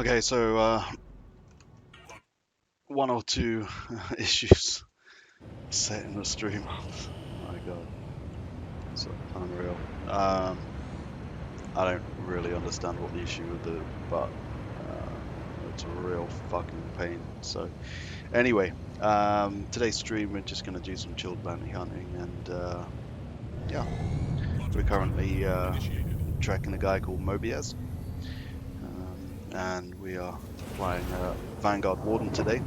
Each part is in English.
Okay, so one or two issues setting the stream up. My God, it's unreal. I don't really understand what the issue with it, but it's a real fucking pain. So anyway, today's stream we're just gonna do some chilled bounty hunting, and yeah, we're currently tracking a guy called Mobiaz, and we are flying Vanguard Warden today.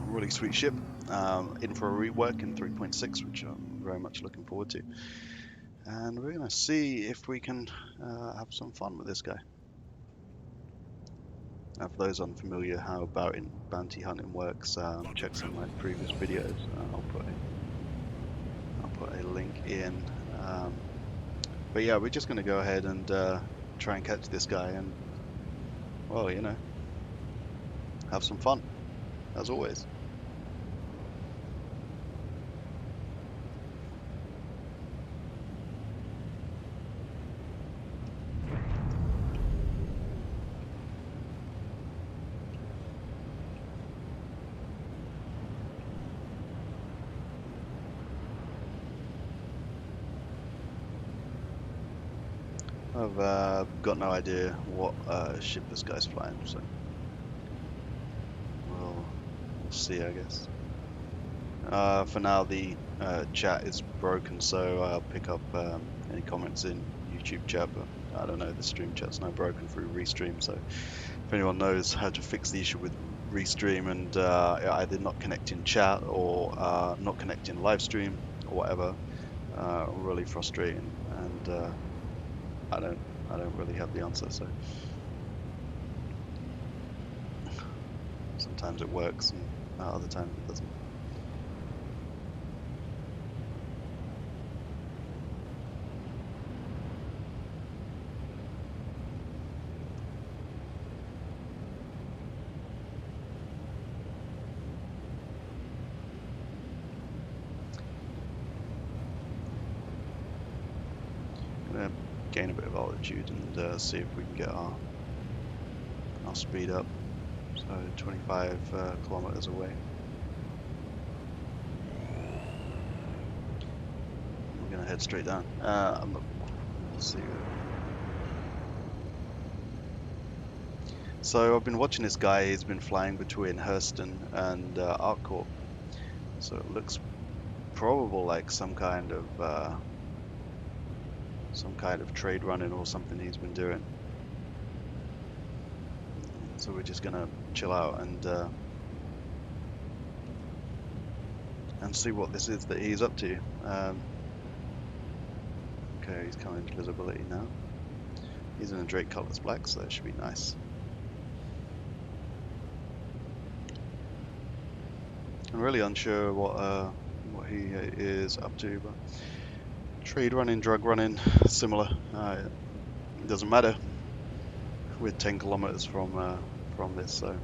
Really sweet ship. In for a rework in 3.6, which I'm very much looking forward to. And we're going to see if we can have some fun with this guy. Now, for those unfamiliar how bounty hunting works, check some of my previous videos. I'll put a link in. But yeah, we're just going to go ahead and try and catch this guy, and well, you know, have some fun as always. I've got no idea what ship this guy's flying, so we'll see, I guess. For now, the chat is broken, so I'll pick up any comments in YouTube chat, but I don't know, the stream chat's now broken through Restream, so if anyone knows how to fix the issue with Restream and either not connecting chat or not connecting live stream or whatever, really frustrating, and I don't really have the answer, so sometimes it works and other times it doesn't. Gonna gain a bit of altitude and see if we can get our speed up. So 25 kilometers away. We're gonna head straight down. Let's see. So I've been watching this guy. He's been flying between Hurston and Arccorp. So it looks probable like some kind of trade running or something he's been doing. So we're just gonna chill out and see what this is that he's up to. Okay, he's coming into visibility now. He's in a Drake Colors Black, so that should be nice. I'm really unsure what he is up to, but trade running, drug running, similar. It doesn't matter. We're 10 kilometers from this, so.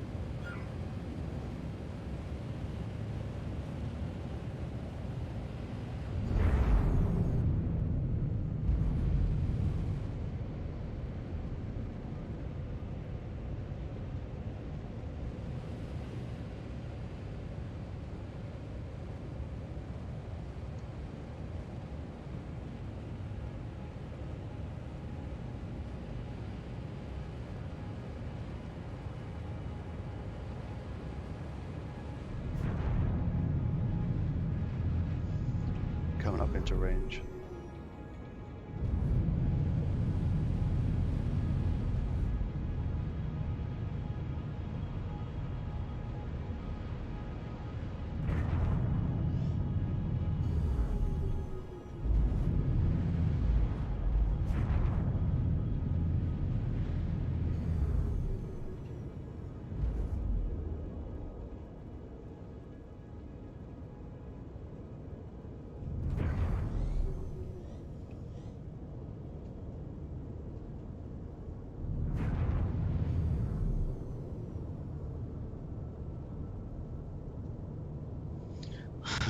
Coming up into range.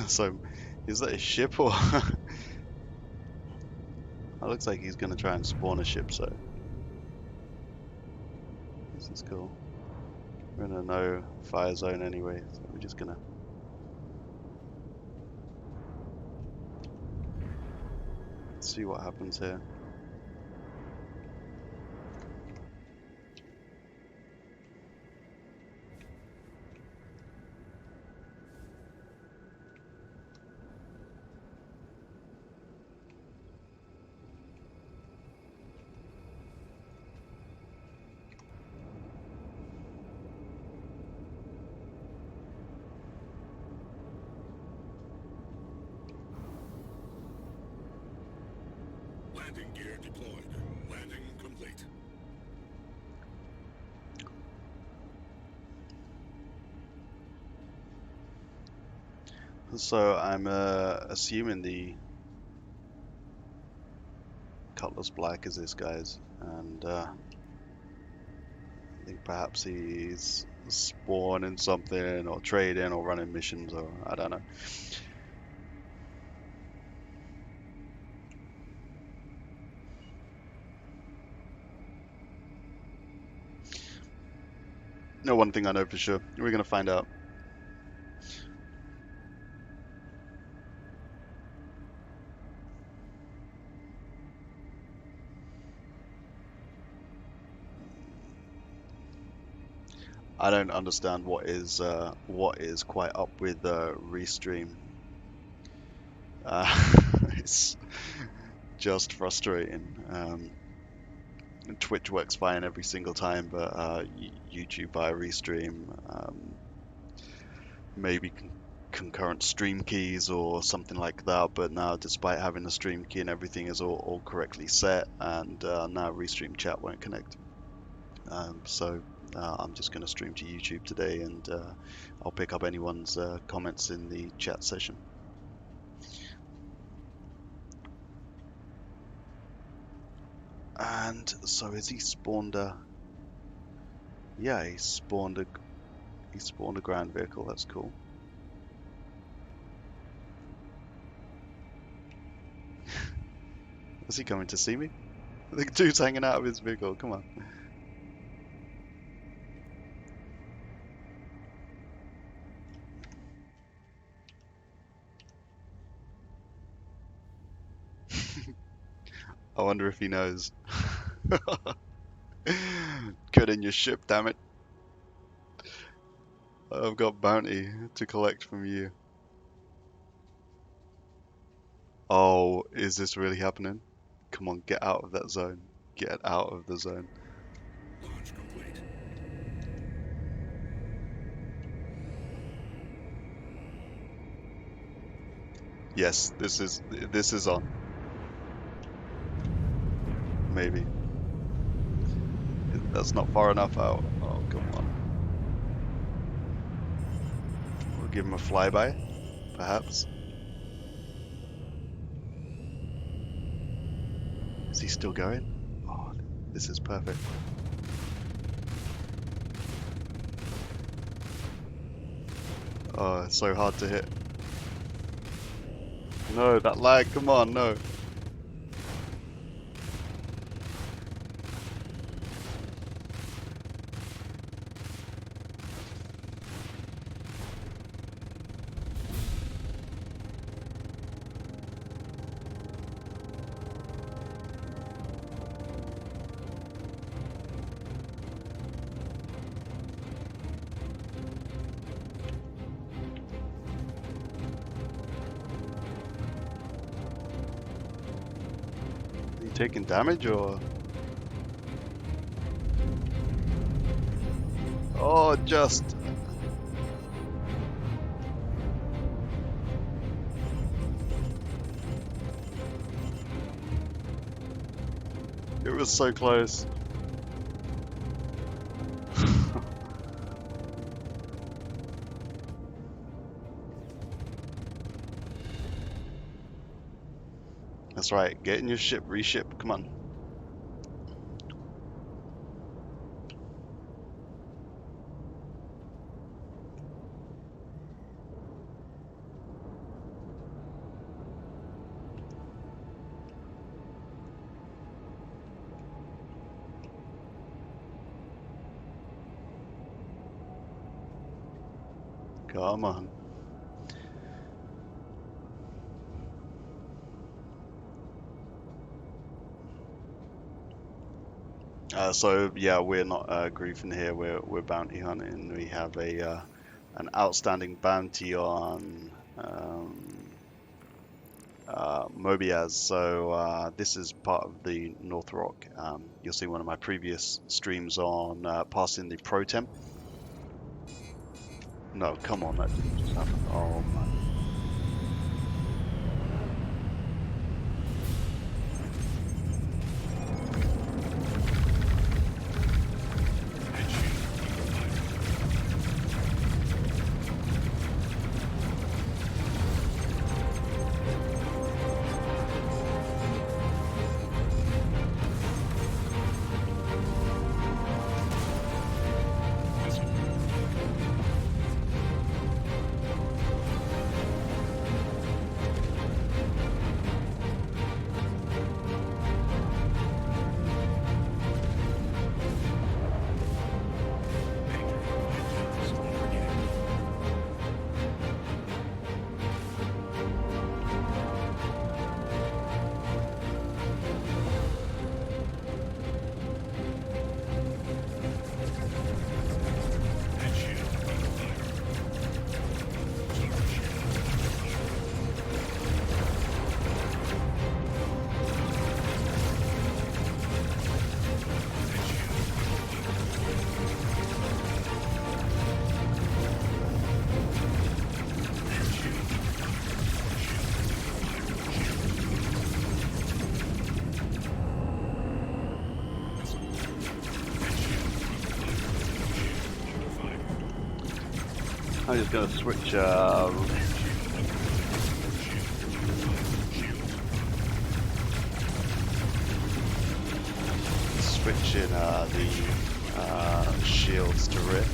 So, is that a ship or? It looks like he's gonna try and spawn a ship. So, This is cool. We're in a no fire zone anyway, so we're just gonna see what happens here. Landing gear deployed. Landing complete. So I'm assuming the Cutlass Black is this guy's, and I think perhaps he's spawning something or trading or running missions, or I don't know. No, one thing I know for sure, we're gonna find out. I don't understand what is quite up with Restream. It's just frustrating. Twitch works fine every single time, but YouTube via Restream, maybe concurrent stream keys or something like that. But now, despite having the stream key and everything is all correctly set, and now Restream chat won't connect. So I'm just going to stream to YouTube today, and I'll pick up anyone's comments in the chat session. And so is he spawned a... Yeah, he spawned a ground vehicle. That's cool. Is he coming to see me? The dude's hanging out of his vehicle. Come on. I wonder if he knows. Get in your ship, damn it. I've got bounty to collect from you. Oh, is this really happening? Come on, get out of that zone. Get out of the zone. Launch complete. Yes, this is on. Maybe. That's not far enough out. Oh, come on. We'll give him a flyby, perhaps. Is he still going? Oh, this is perfect. Oh, it's so hard to hit. No, that lag, come on, no. Are you taking damage or? Oh, just. It was so close. That's right, get in your ship, reship, come on. Come on. So yeah, we're not griefing here. We're bounty hunting. We have a an outstanding bounty on Mobiaz. So this is part of the North Rock. You'll see one of my previous streams on passing the Pro Temp. No, come on, that didn't just happen. Oh man. I'm just going to switch switching the shields to RIP.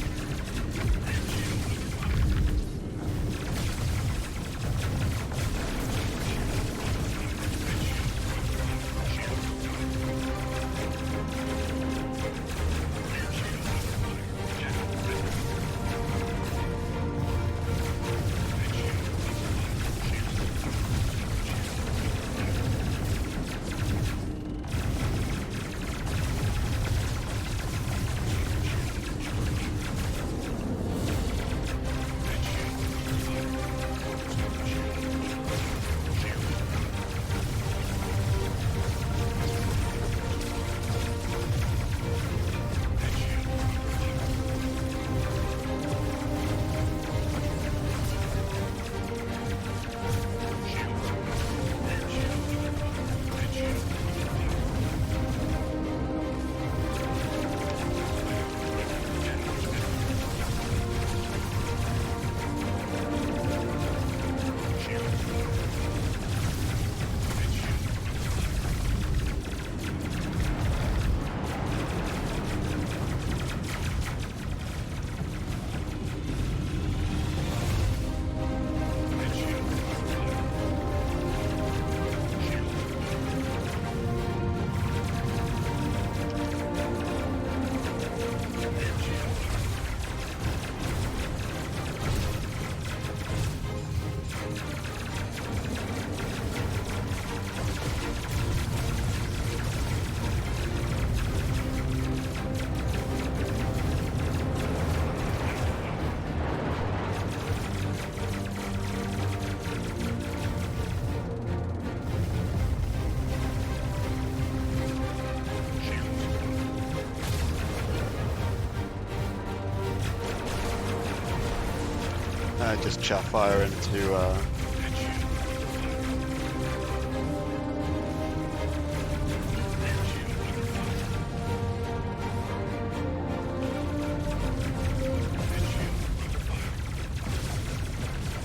Just chat fire into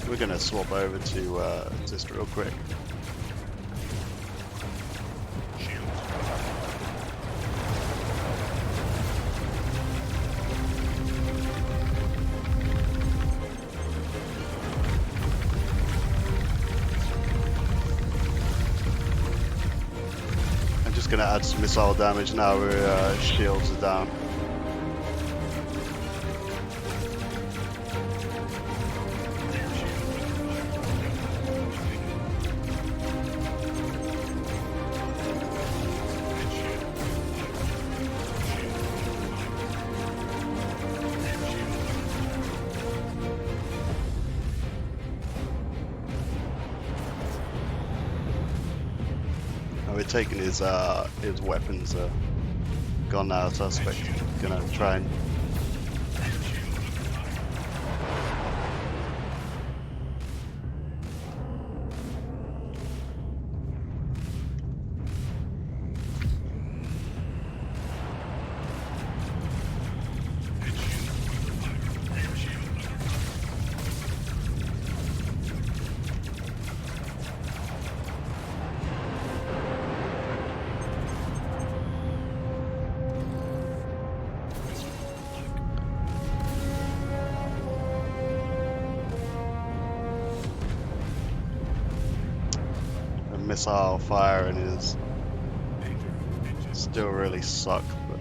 we're gonna swap over to just real quick. Gonna add some missile damage now where shields are down. taken his weapons. Gone now. Suspect gonna try and. Missile firing is still really sucked, but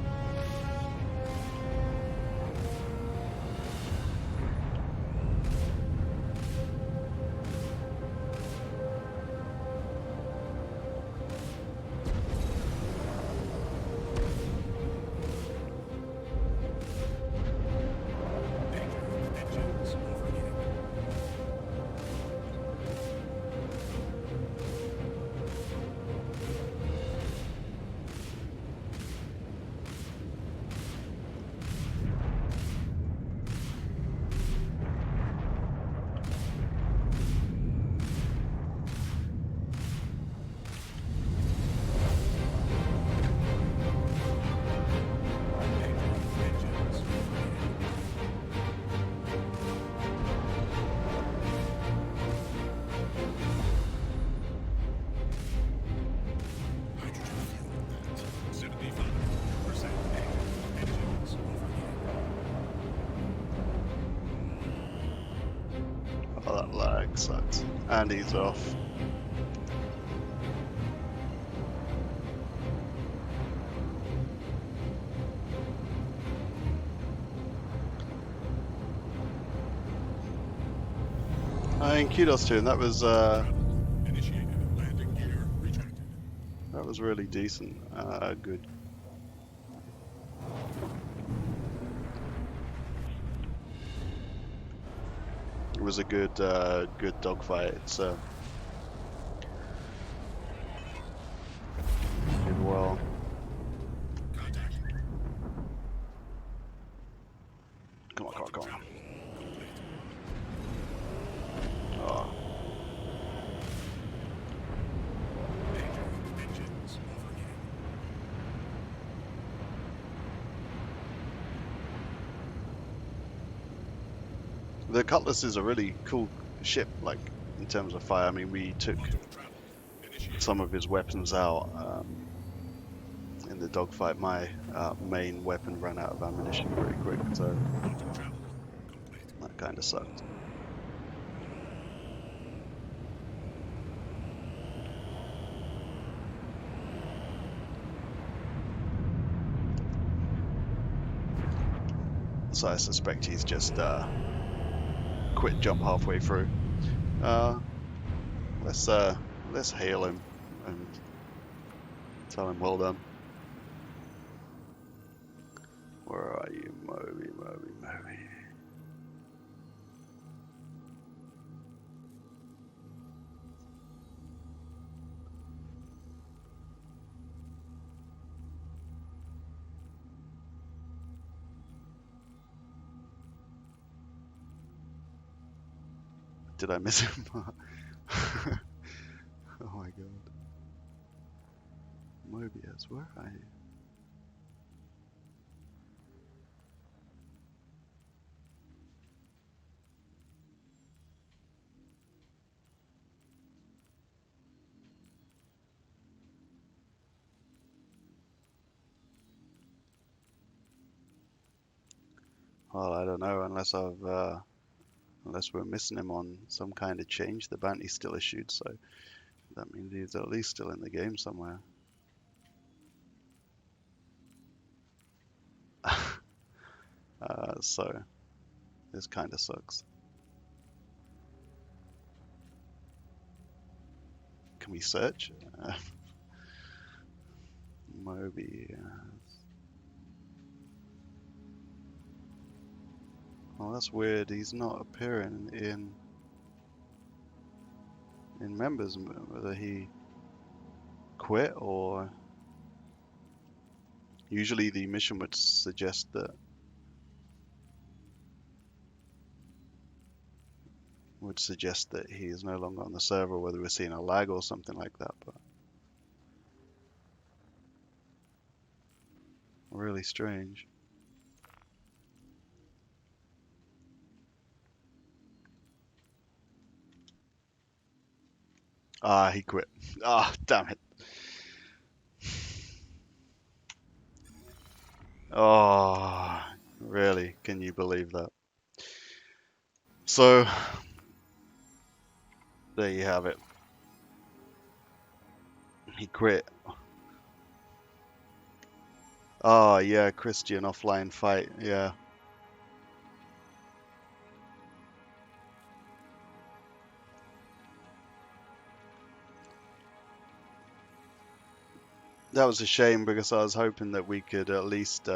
oh, that lag sucks. And he's off. I mean, kudos to him. That was Initiated. Landing gear retracted. really decent. Good. It was a good dogfight. It's did well. Contact. Come on, come on, come on. Travel complete. Oh. Danger. Engines overheating. The Cutlass is a really cool ship, like in terms of fire. I mean, we took Module travel. Initiated. some of his weapons out in the dogfight. My main weapon ran out of ammunition pretty quick, so Module travel complete. that kind of sucked. So I suspect he's just quit jump halfway through. Let's hail him and tell him well done. Where are you, Moby, Moby, Moby? Did I miss him? Oh my god. Mobius, where are you? Well, I don't know, unless unless we're missing him on some kind of change. The bounty's still issued, so that means he's at least still in the game somewhere. So this kind of sucks. Can we search? Moby. Well, that's weird. He's not appearing in. In members, whether he quit, or usually the mission would suggest that he is no longer on the server, whether we're seeing a lag or something like that. But really strange. Ah, he quit. Ah, damn it. Oh, really? Can you believe that? So, there you have it. He quit. Oh, yeah, Christian offline fight. Yeah. That was a shame because I was hoping that we could at least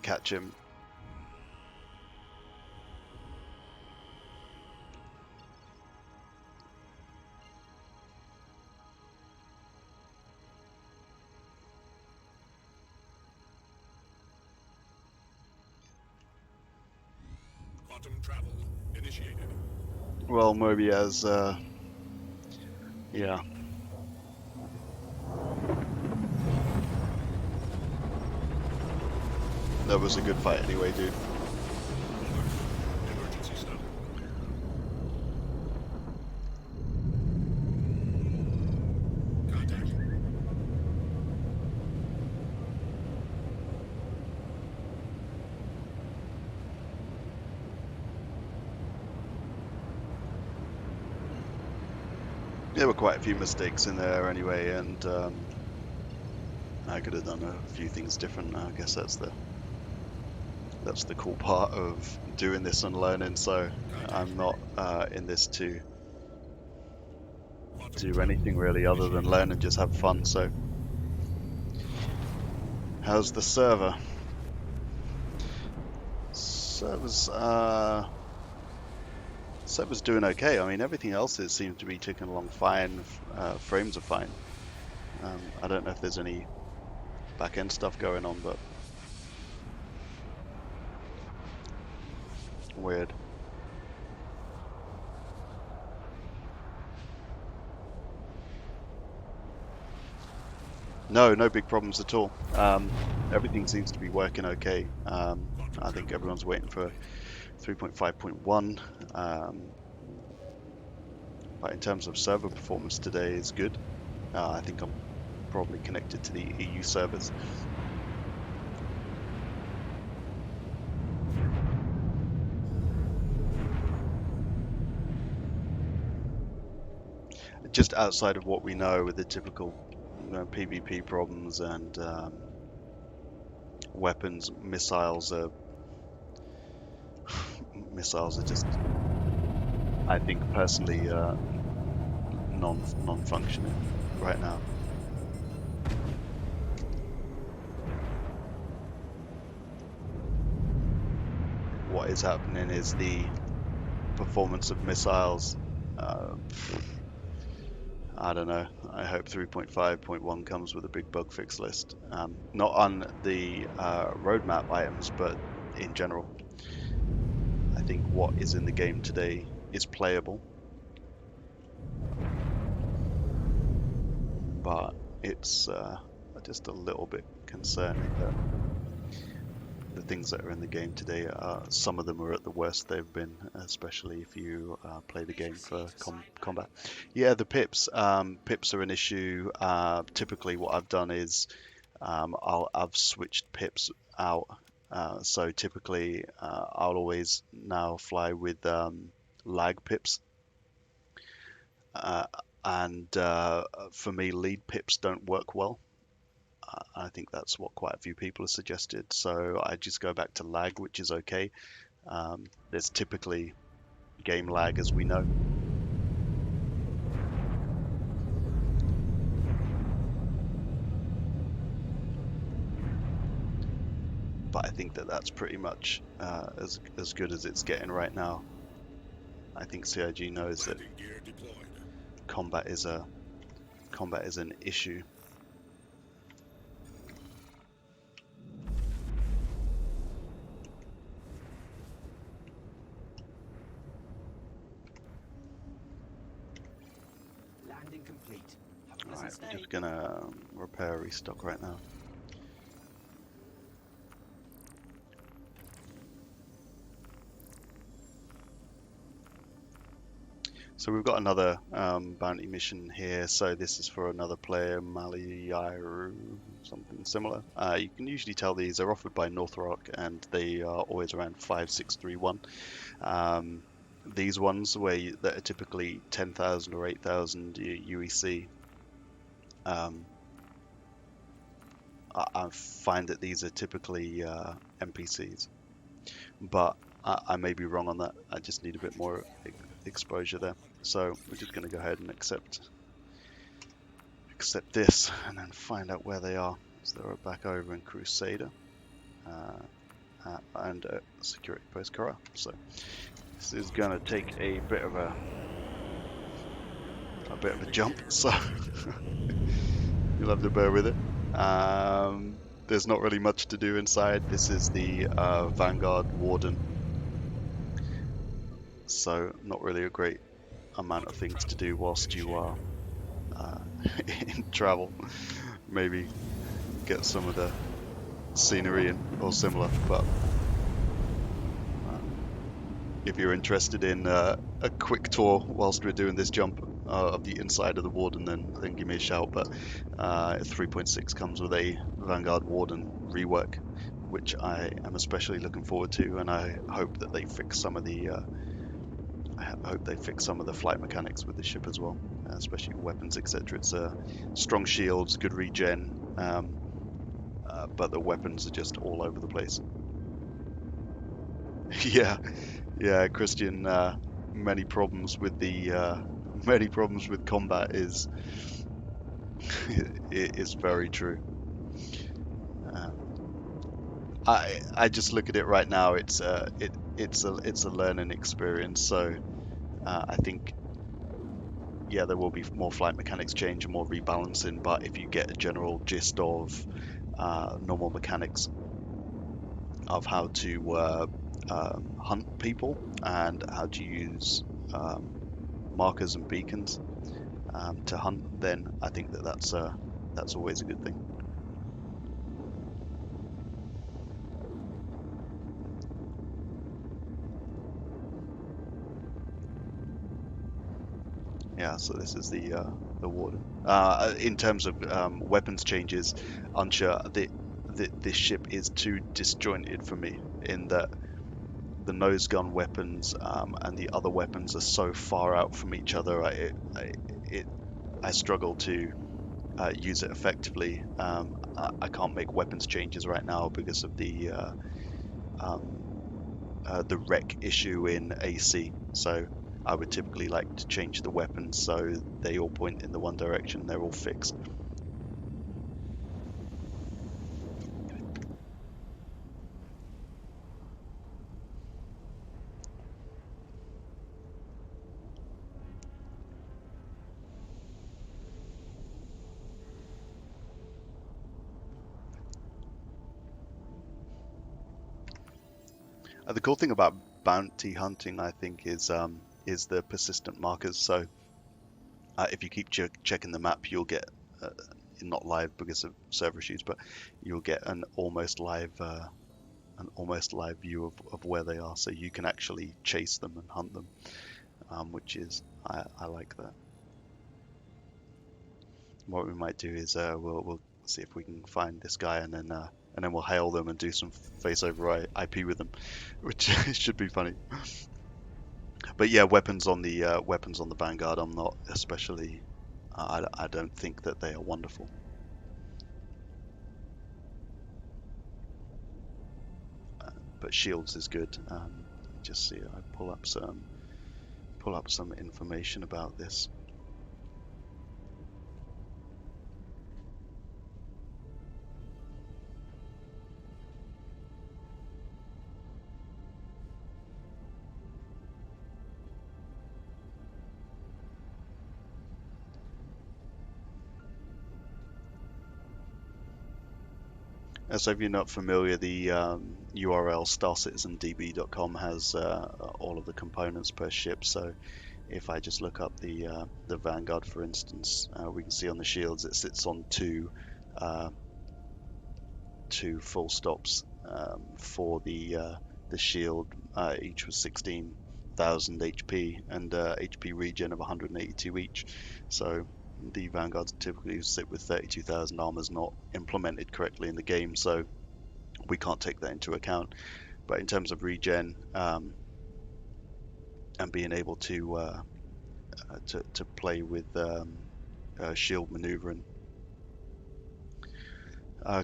catch him. Quantum travel initiated. Well, maybe as yeah. That was a good fight anyway, dude. Emergency stop. Contact. There were quite a few mistakes in there anyway, and I could have done a few things different. I guess that's the cool part of doing this and learning. So I'm not in this to Quantum do anything really other than learn and just have fun. So how's the server? Server's doing okay. I mean, everything else seems to be ticking along fine. Frames are fine. I don't know if there's any back end stuff going on, but weird. No big problems at all. Everything seems to be working okay. I think everyone's waiting for 3.5.1. But in terms of server performance today is good. I think I'm probably connected to the EU servers. Just outside of what we know with the typical PvP problems and weapons, missiles are just, I think personally, non-functioning right now. What is happening is the performance of missiles. I don't know. I hope 3.5.1 comes with a big bug fix list. Not on the roadmap items, but in general. I think what is in the game today is playable, but it's just a little bit concerning that the things that are in the game today, some of them are at the worst they've been, especially if you play the game for combat. Yeah, the pips. Pips are an issue. Typically, what I've done is I've switched pips out. So typically, I'll always now fly with lag pips. Uh, and for me, lead pips don't work well. I think that's what quite a few people have suggested. So I just go back to lag, which is okay. There's typically game lag, as we know. But I think that that's pretty much as good as it's getting right now. I think CIG knows that landing gear deployed. combat is an issue. Landing complete. Have a All right, pleasant we're stay. just gonna repair restock right now. So we've got another bounty mission here. So this is for another player, Maliairu, something similar. You can usually tell these are offered by Northrok, and they are always around 5631. These ones that are typically 10,000 or 8,000 UEC. I find that these are typically NPCs, but I may be wrong on that. I just need a bit more exposure there. So we're just going to go ahead and accept this, and then find out where they are. So they're back over in Crusader and Security Post Kara. So this is going to take a bit of a jump. So you'll have to bear with it. There's not really much to do inside. This is the Vanguard Warden, so not really a great amount of things to do whilst you are in travel. Maybe get some of the scenery or similar, but if you're interested in a quick tour whilst we're doing this jump of the inside of the Warden, then give me a shout. But 3.6 comes with a Vanguard Warden rework, which I am especially looking forward to, and I hope that they fix some of the flight mechanics with the ship as well, especially weapons, etc. It's strong shields, good regen, but the weapons are just all over the place. Yeah, Christian. Many problems with combat is is very true. I just look at it right now. It's a learning experience. So I think there will be more flight mechanics change and more rebalancing. But if you get a general gist of normal mechanics of how to hunt people and how to use markers and beacons to hunt, then I think that's always a good thing. Yeah, so this is the Warden. In terms of weapons changes, unsure. This ship is too disjointed for me in that the nose gun weapons and the other weapons are so far out from each other. I struggle to use it effectively. I can't make weapons changes right now because of the rec issue in AC. So I would typically like to change the weapons so they all point in the one direction. They're all fixed. The cool thing about bounty hunting, I think, is the persistent markers. So if you keep checking the map, you'll get not live because of server issues, but you'll get an almost live view of where they are, so you can actually chase them and hunt them, which is I like that. What we might do is we'll see if we can find this guy, and then we'll hail them and do some face over IP with them, which should be funny. But yeah, weapons on the Vanguard, I'm not especially. I don't think that they are wonderful. But shields is good. Just see, I pull up some information about this. So if you're not familiar, the URL starcitizendb.com has all of the components per ship. So if I just look up the Vanguard, for instance, we can see on the shields it sits on uh, two full stops for the shield. Each was 16,000 HP and HP regen of 182 each. So the Vanguards typically sit with 32,000 armors not implemented correctly in the game, so we can't take that into account. But in terms of regen and being able to play with shield maneuvering.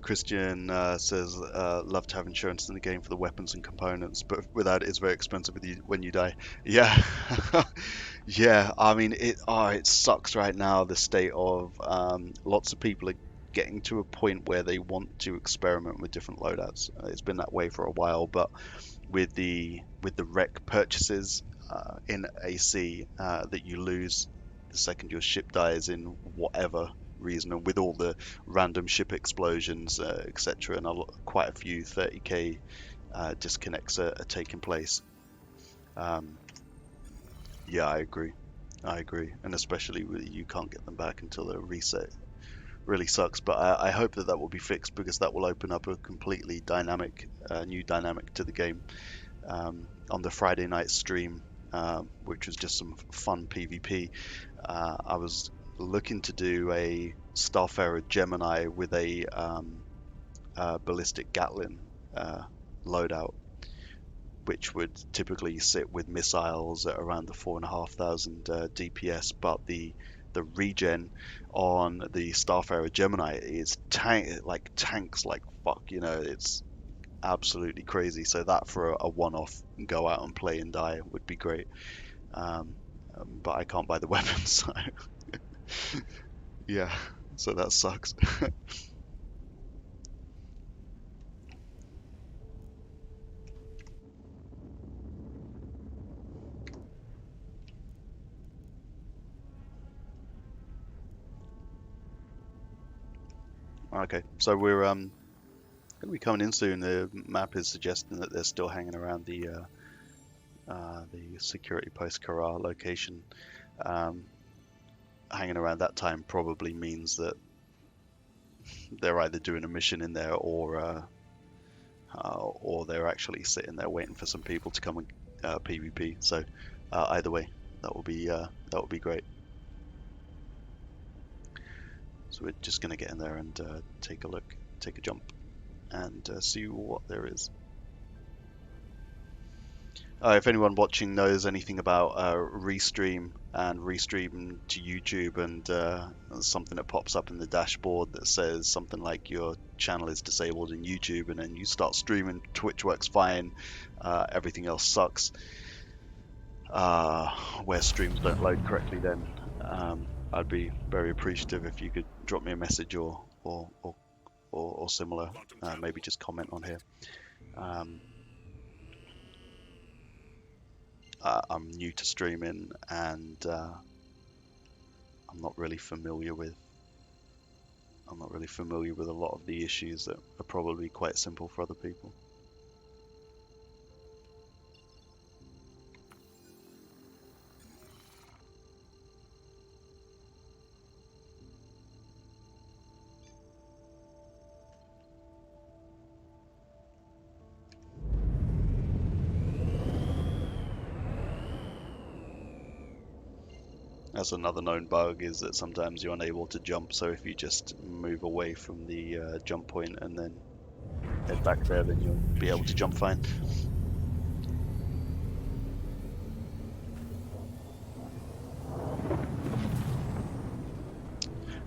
Christian says, love to have insurance in the game for the weapons and components, but without it, it's very expensive when you die. Yeah, yeah. I mean, it sucks right now. The state of lots of people are getting to a point where they want to experiment with different loadouts. It's been that way for a while, but with the rec purchases in AC that you lose the second your ship dies in whatever reason, and with all the random ship explosions, etc., and quite a few 30k disconnects are taking place. Yeah, I agree. I agree, and especially you can't get them back until the reset. Really sucks, but I hope that will be fixed, because that will open up a completely dynamic, new dynamic to the game. On the Friday night stream, which was just some fun PvP, I was looking to do a Starfarer Gemini with a ballistic Gatling loadout, which would typically sit with missiles at around the 4,500 DPS, but the regen on the Starfarer Gemini is tanks like fuck, it's absolutely crazy. So that for a one-off go out and play and die would be great. But I can't buy the weapons, so yeah, so that sucks. Okay, so we're going to be coming in soon. The map is suggesting that they're still hanging around the security post Kara location. Hanging around that time probably means that they're either doing a mission in there, or they're actually sitting there waiting for some people to come and PvP. So either way, that will be great. So we're just going to get in there and take a look, take a jump, and see what there is. If anyone watching knows anything about Restream and Restream to YouTube, and something that pops up in the dashboard that says something like your channel is disabled in YouTube, and then you start streaming, Twitch works fine, everything else sucks, where streams don't load correctly, then I'd be very appreciative if you could drop me a message or similar. Maybe just comment on here. I'm new to streaming, and I'm not really familiar with a lot of the issues that are probably quite simple for other people. That's another known bug, is that sometimes you're unable to jump, so if you just move away from the jump point and then head back there, then you'll be able to jump fine.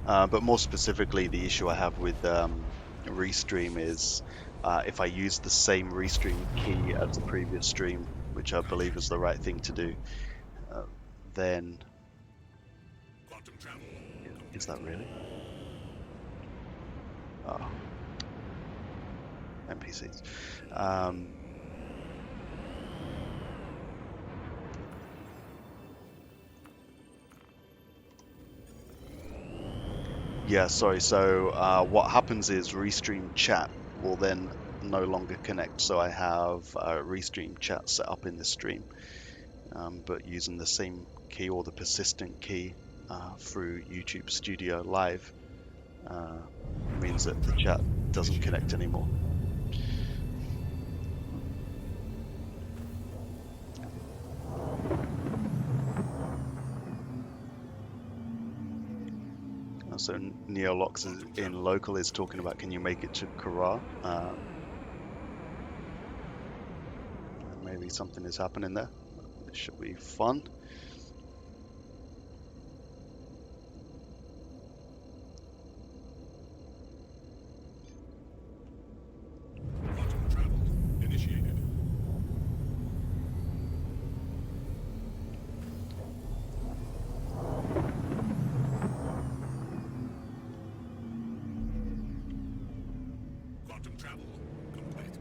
But more specifically, the issue I have with Restream is if I use the same Restream key as the previous stream, which I believe is the right thing to do, then... Is that really? Oh. NPCs. Yeah, sorry. So what happens is Restream chat will then no longer connect. So I have restream chat set up in this stream, but using the same key or the persistent key through YouTube Studio Live means that the chat doesn't connect anymore. So Neolox in local is talking about, can you make it to Kara? Maybe something is happening there. It should be fun. Quantum travel initiated. Quantum travel complete.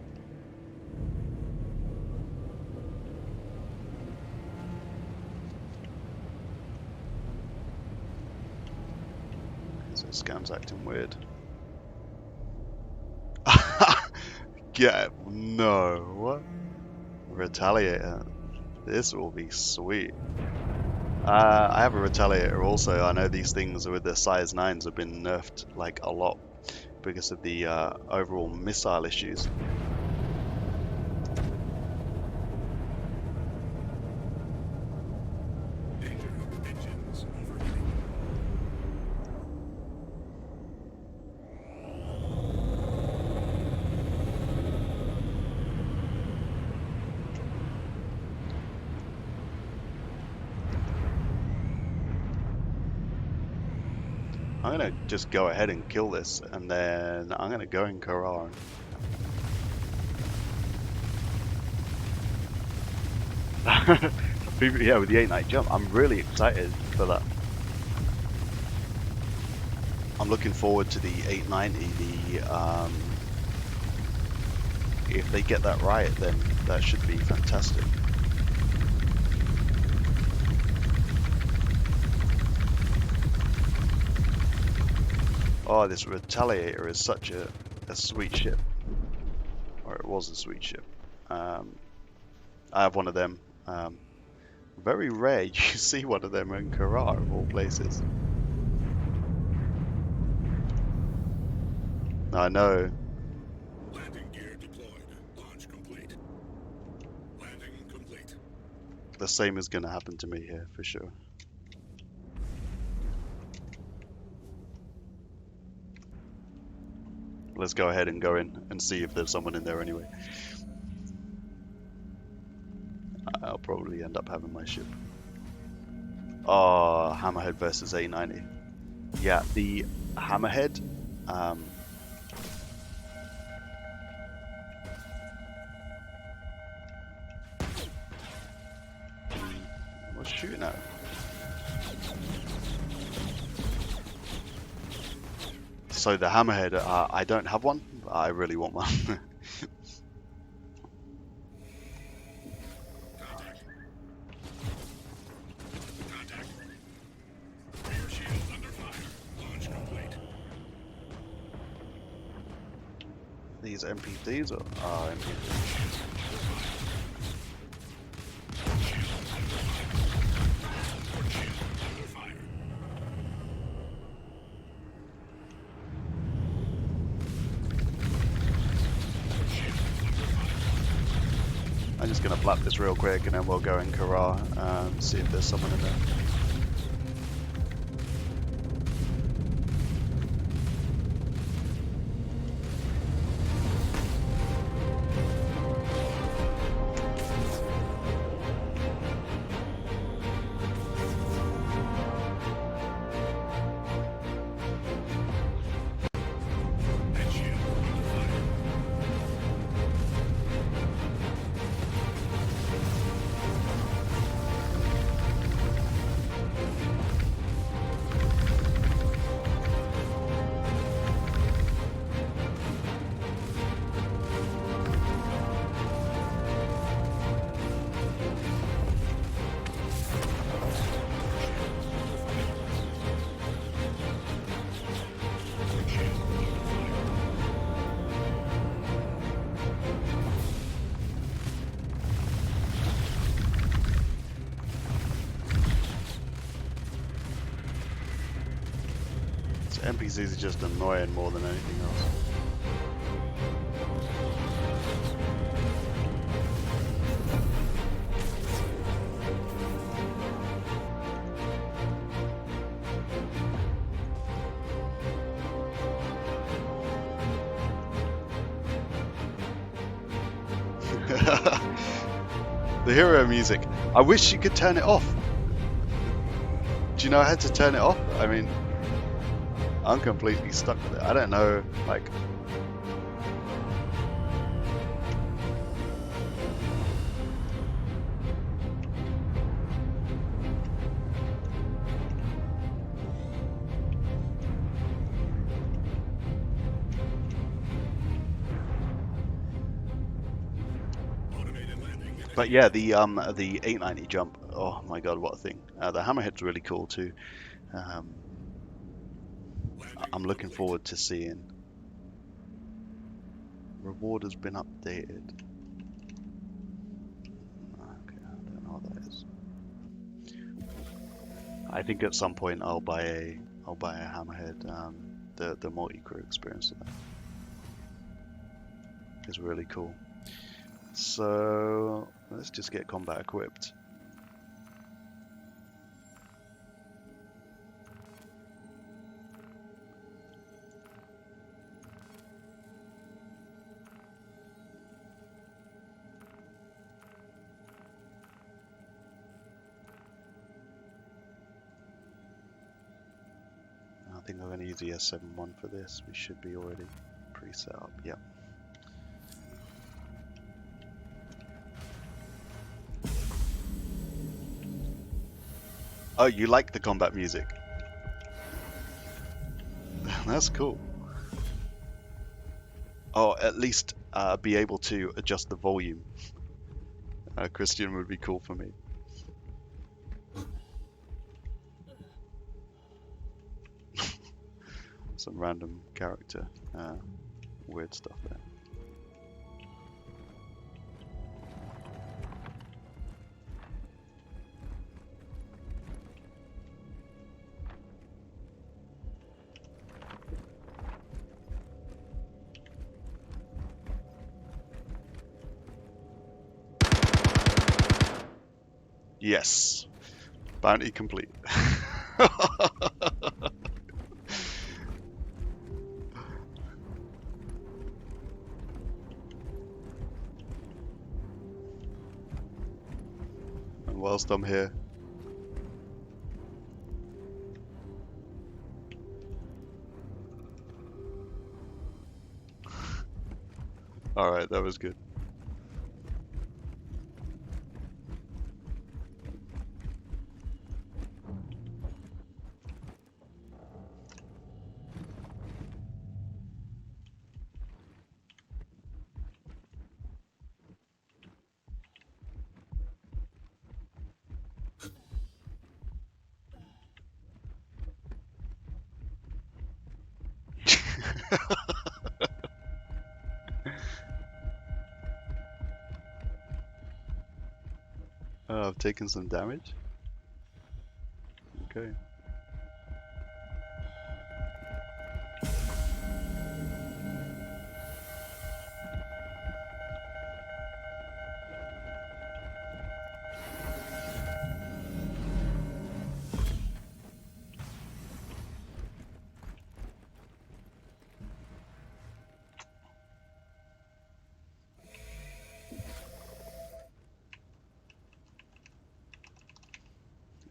So Scam's acting weird. Yeah, no, what? Retaliator. This will be sweet. I have a Retaliator also. I know these things with the size 9s have been nerfed like a lot because of the overall missile issues. Danger. Engines overheating. I'm gonna just go ahead and kill this, and then I'm gonna go in Karar. Yeah, with the 8-night jump, I'm really excited for that. I'm looking forward to the 890. If they get that right, then that should be fantastic. Oh, this Retaliator is such a sweet ship. Or it was a sweet ship. I have one of them. Very rare you see one of them in Karar, of all places. I know. Landing gear deployed. Launch complete. Landing complete. The same is going to happen to me here, for sure. Let's go ahead and go in and see if there's someone in there anyway. I'll probably end up having my ship. Oh, Hammerhead versus A90. Yeah, the Hammerhead. What's shooting at? So the Hammerhead, I don't have one, but I really want one. Contact. Contact. Rear shield under fire. Launch complete. These MPDs are MPDs. I'm just gonna flap this real quick and then we'll go in Karar and see if there's someone in there. NPCs are just annoying more than anything else. The hero music. I wish you could turn it off. Do you know how to turn it off? I mean, I'm completely stuck with it. I don't know, like... Automated landing. But yeah, the 890 jump. Oh my god, what a thing! The hammerhead's really cool too. Um, I'm looking forward to seeing. Reward has been updated. Okay, I don't know what that is. I think at some point I'll buy a hammerhead. The multi-crew experience of that is really cool. So let's just get combat equipped. I think I'm going to use the S71 for this. We should be already pre-set up. Yep. Oh, you like the combat music? That's cool. Oh, at least be able to adjust the volume. Christian would be cool for me. Some random character, weird stuff there. Yes, bounty complete. And whilst I'm here, all right, that was good. Oh, I've taken some damage. Okay.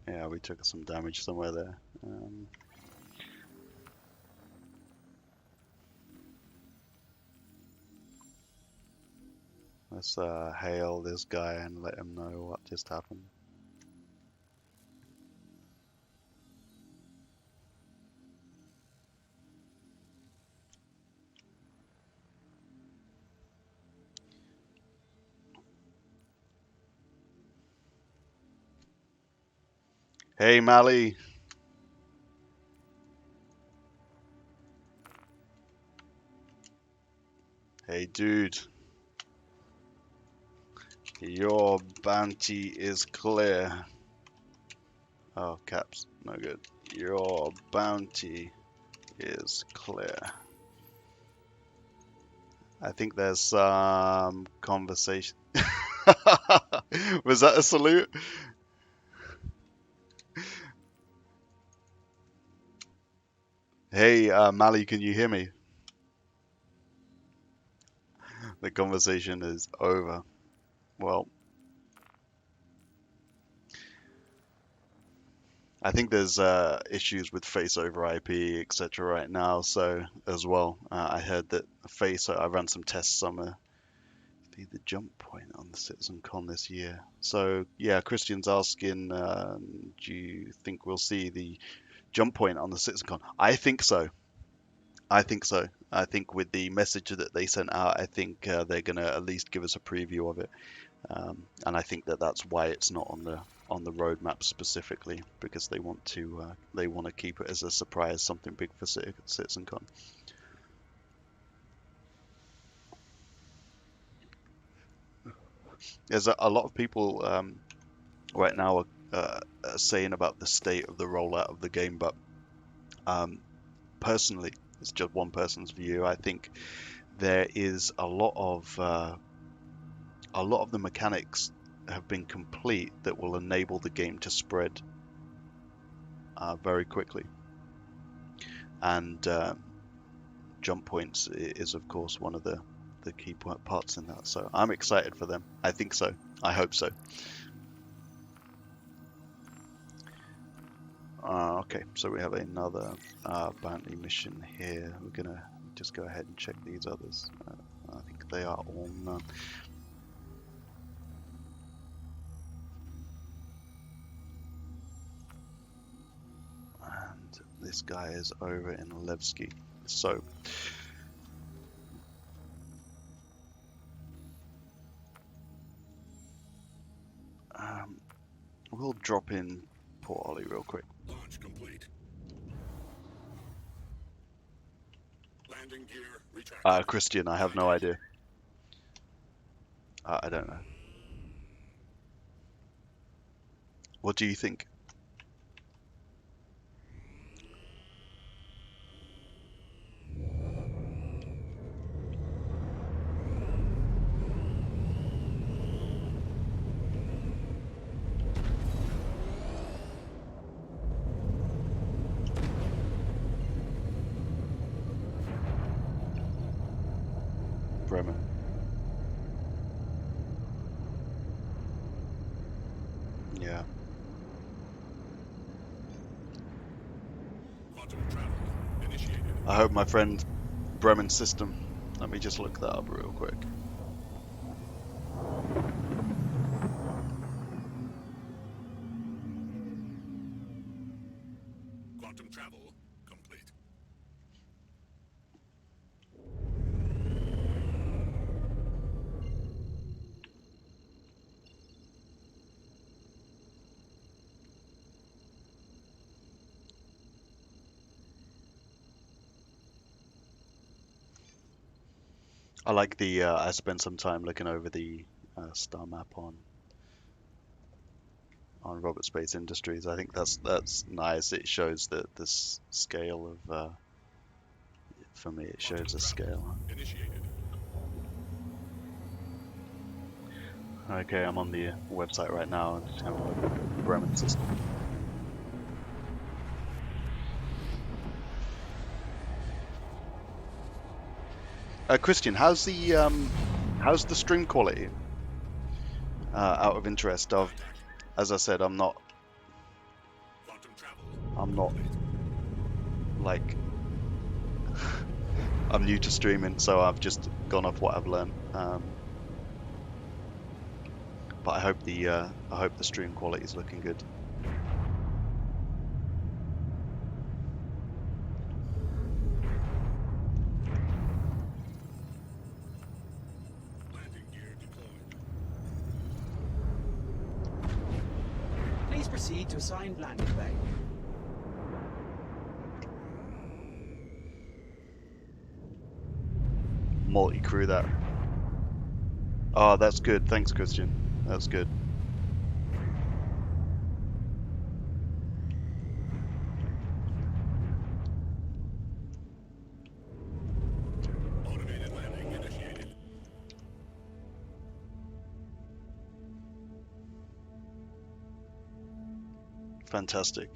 Yeah, we took some damage somewhere there. Let's hail this guy and let him know what just happened. Hey, Mally. Hey, dude. Your bounty is clear. Oh, caps. No good. Your bounty is clear. I think there's some conversation. Was that a salute? Hey, Mali, can you hear me? The conversation is over. Well, I think there's issues with face over IP, etc. right now. So as well, I heard that face. I ran some tests on the jump point on the CitizenCon this year. So yeah, Christian's asking, do you think we'll see the jump point on the CitizenCon? I think so. I think so. I think with the message that they sent out, I think they're gonna at least give us a preview of it. And I think that that's why it's not on the roadmap specifically, because they want to keep it as a surprise, something big for CitizenCon. There's a lot of people right now are saying about the state of the rollout of the game, but personally, it's just one person's view. I think there is a lot of the mechanics have been complete that will enable the game to spread very quickly, and jump points is of course one of the key parts in that. So I'm excited for them. I think so. I hope so. Okay, so we have another bounty mission here. We're gonna just go ahead and check these others. I think they are all none. And this guy is over in Levski. So we'll drop in Port Ollie real quick. Launch complete. Landing gear retracted. Christian, I have no idea. I don't know. What do you think? Bremen. Yeah. Quantum travel initiated. I hope my friend Bremen system. Let me just look that up real quick. Quantum travel complete. I like the. I spent some time looking over the star map on Robert Space Industries. I think that's nice. It shows the scale of. For me, it shows a scale. Initiated. Okay, I'm on the website right now and just having a look at the Bremen system. Christian, how's the stream quality? Out of interest, as I said, I'm not Quantum travel. like I'm new to streaming, so I've just gone off what I've learned. But I hope the stream quality is looking good. Landing gear deployed. Please proceed to assigned landing bay. Multi-crew that. Oh, that's good. Thanks, Christian. That's good. Fantastic.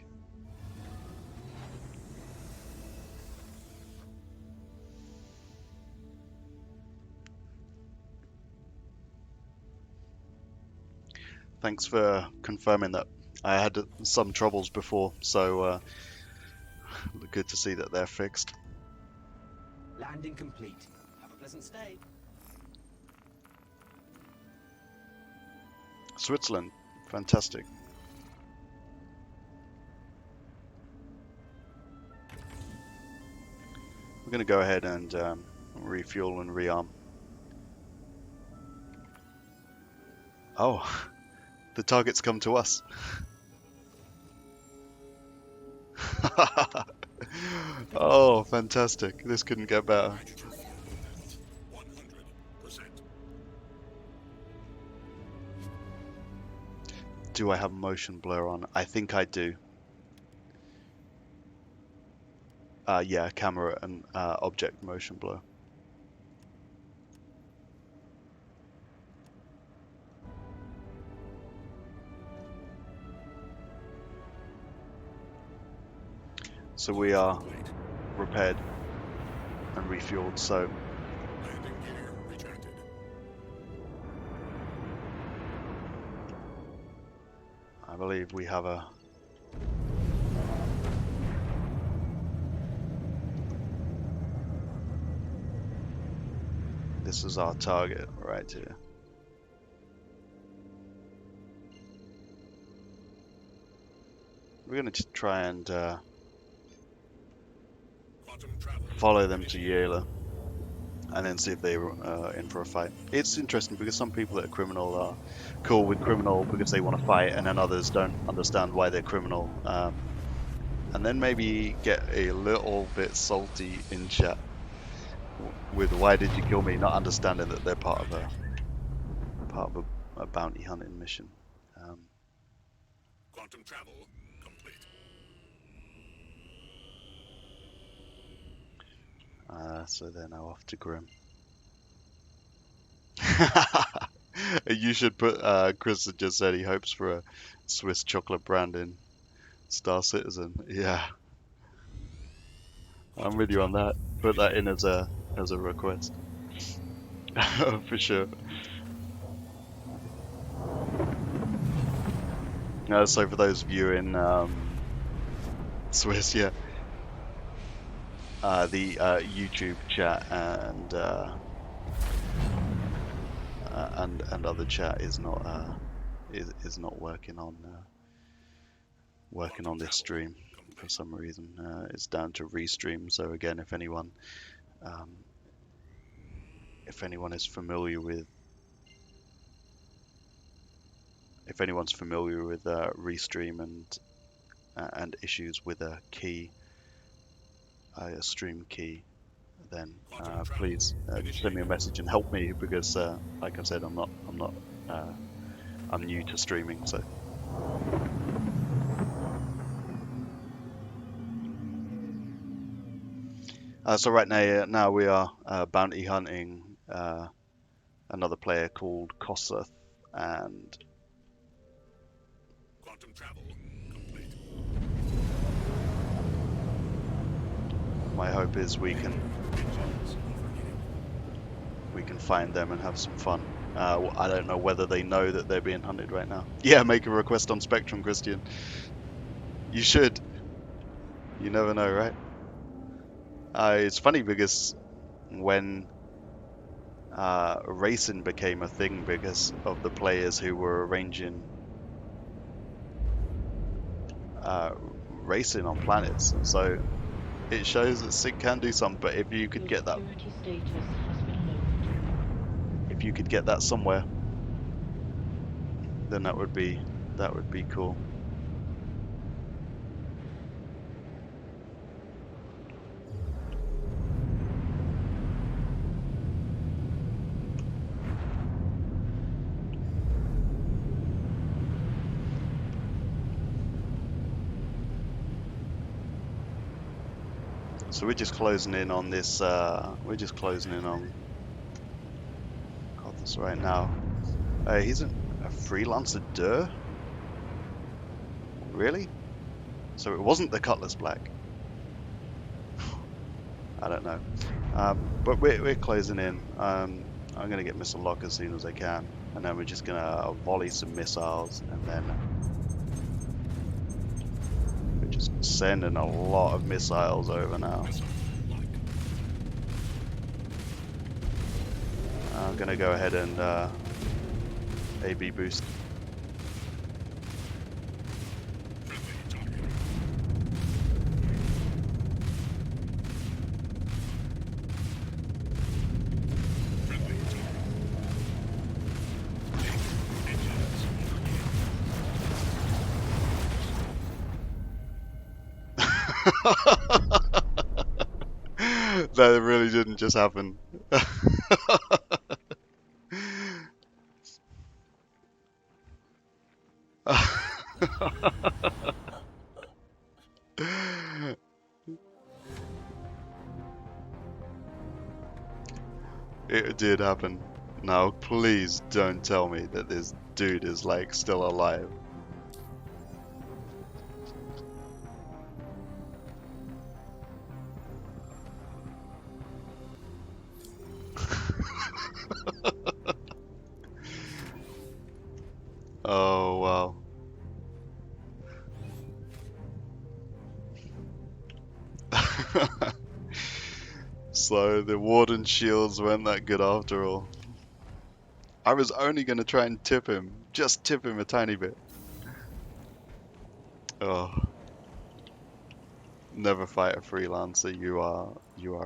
Thanks for confirming that. I had some troubles before, so good to see that they're fixed. Landing complete. Have a pleasant stay. Switzerland, fantastic. We're going to go ahead and refuel and rearm. Oh, the target's come to us. Oh, fantastic. This couldn't get better. Hydrogen fuel level 100%. Do I have motion blur on? I think I do. Yeah, camera and object motion blur. So we are repaired and refueled, so Landing gear retracted. I believe we have a this is our target right here. We're going to try and follow them to Yela and then see if they're in for a fight. It's interesting because some people that are criminal are cool with criminal because they want to fight, and then others don't understand why they're criminal, and then maybe get a little bit salty in chat with why did you kill me, not understanding that they're part of a bounty hunting mission. Quantum travel complete. So they're now off to Grim. You should put, Chris had just said he hopes for a Swiss chocolate brand in Star Citizen. Yeah. I'm with you on that. Put that in as a request. For sure. So for those of you in Swiss, yeah. The YouTube chat and other chat is not working on this stream for some reason. It's down to restream. So again, if anyone is familiar with restream and issues with a key, a stream key, then please send me a message and help me, because like I said, I'm new to streaming, so. So right now we are bounty hunting another player called Kosseth, and Quantum travel complete. my hope is we can find them and have some fun. I don't know whether they know that they're being hunted right now. Yeah, make a request on Spectrum, Christian. You should. You never know, right? It's funny because when racing became a thing because of the players who were arranging racing on planets, and so it shows that Sig can do something. But if you could get that, if you could get that somewhere, then that would be cool. So we're just closing in on this. We're just closing in on this right now. He's a freelancer, duh? Really? So it wasn't the Cutlass Black. I don't know. But we're closing in. I'm gonna get Missile Lock as soon as I can, and then we're just gonna volley some missiles, and then we're just sending a lot of missiles over now. Missile lock. I'm gonna go ahead and AB boost. Friendly target. Friendly target. Engines That really didn't just happen. It did happen. Now, please don't tell me that this dude is like still alive. Oh, wow. So the Warden shields weren't that good after all. I was only going to try and tip him. Just tip him a tiny bit. Oh. Never fight a freelancer, you are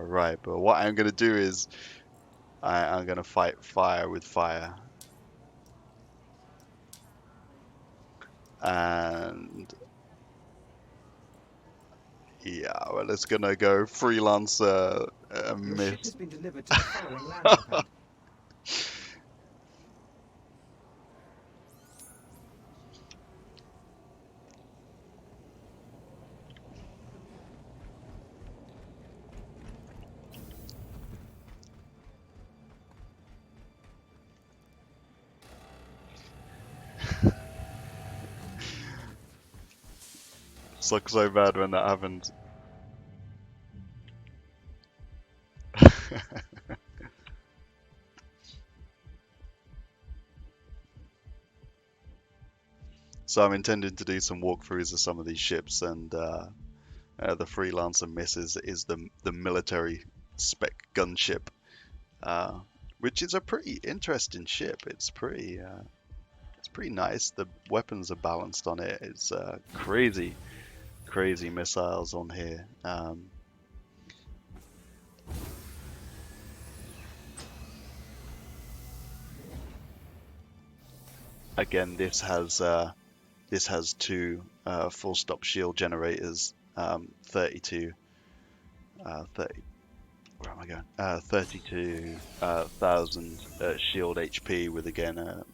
right. But what I'm going to do is I'm going to fight fire with fire. And yeah, well, it's going to go freelancer Your ship miss. has been delivered to the following landing pad. Sucks so bad when that happens. So I'm intending to do some walkthroughs of some of these ships, and the Freelancer Miss is the military spec gunship, which is a pretty interesting ship. It's pretty nice. The weapons are balanced on it. It's crazy missiles on here. Again, this has two full stop shield generators, 32, 30. Where am I going? 32,000 shield HP with again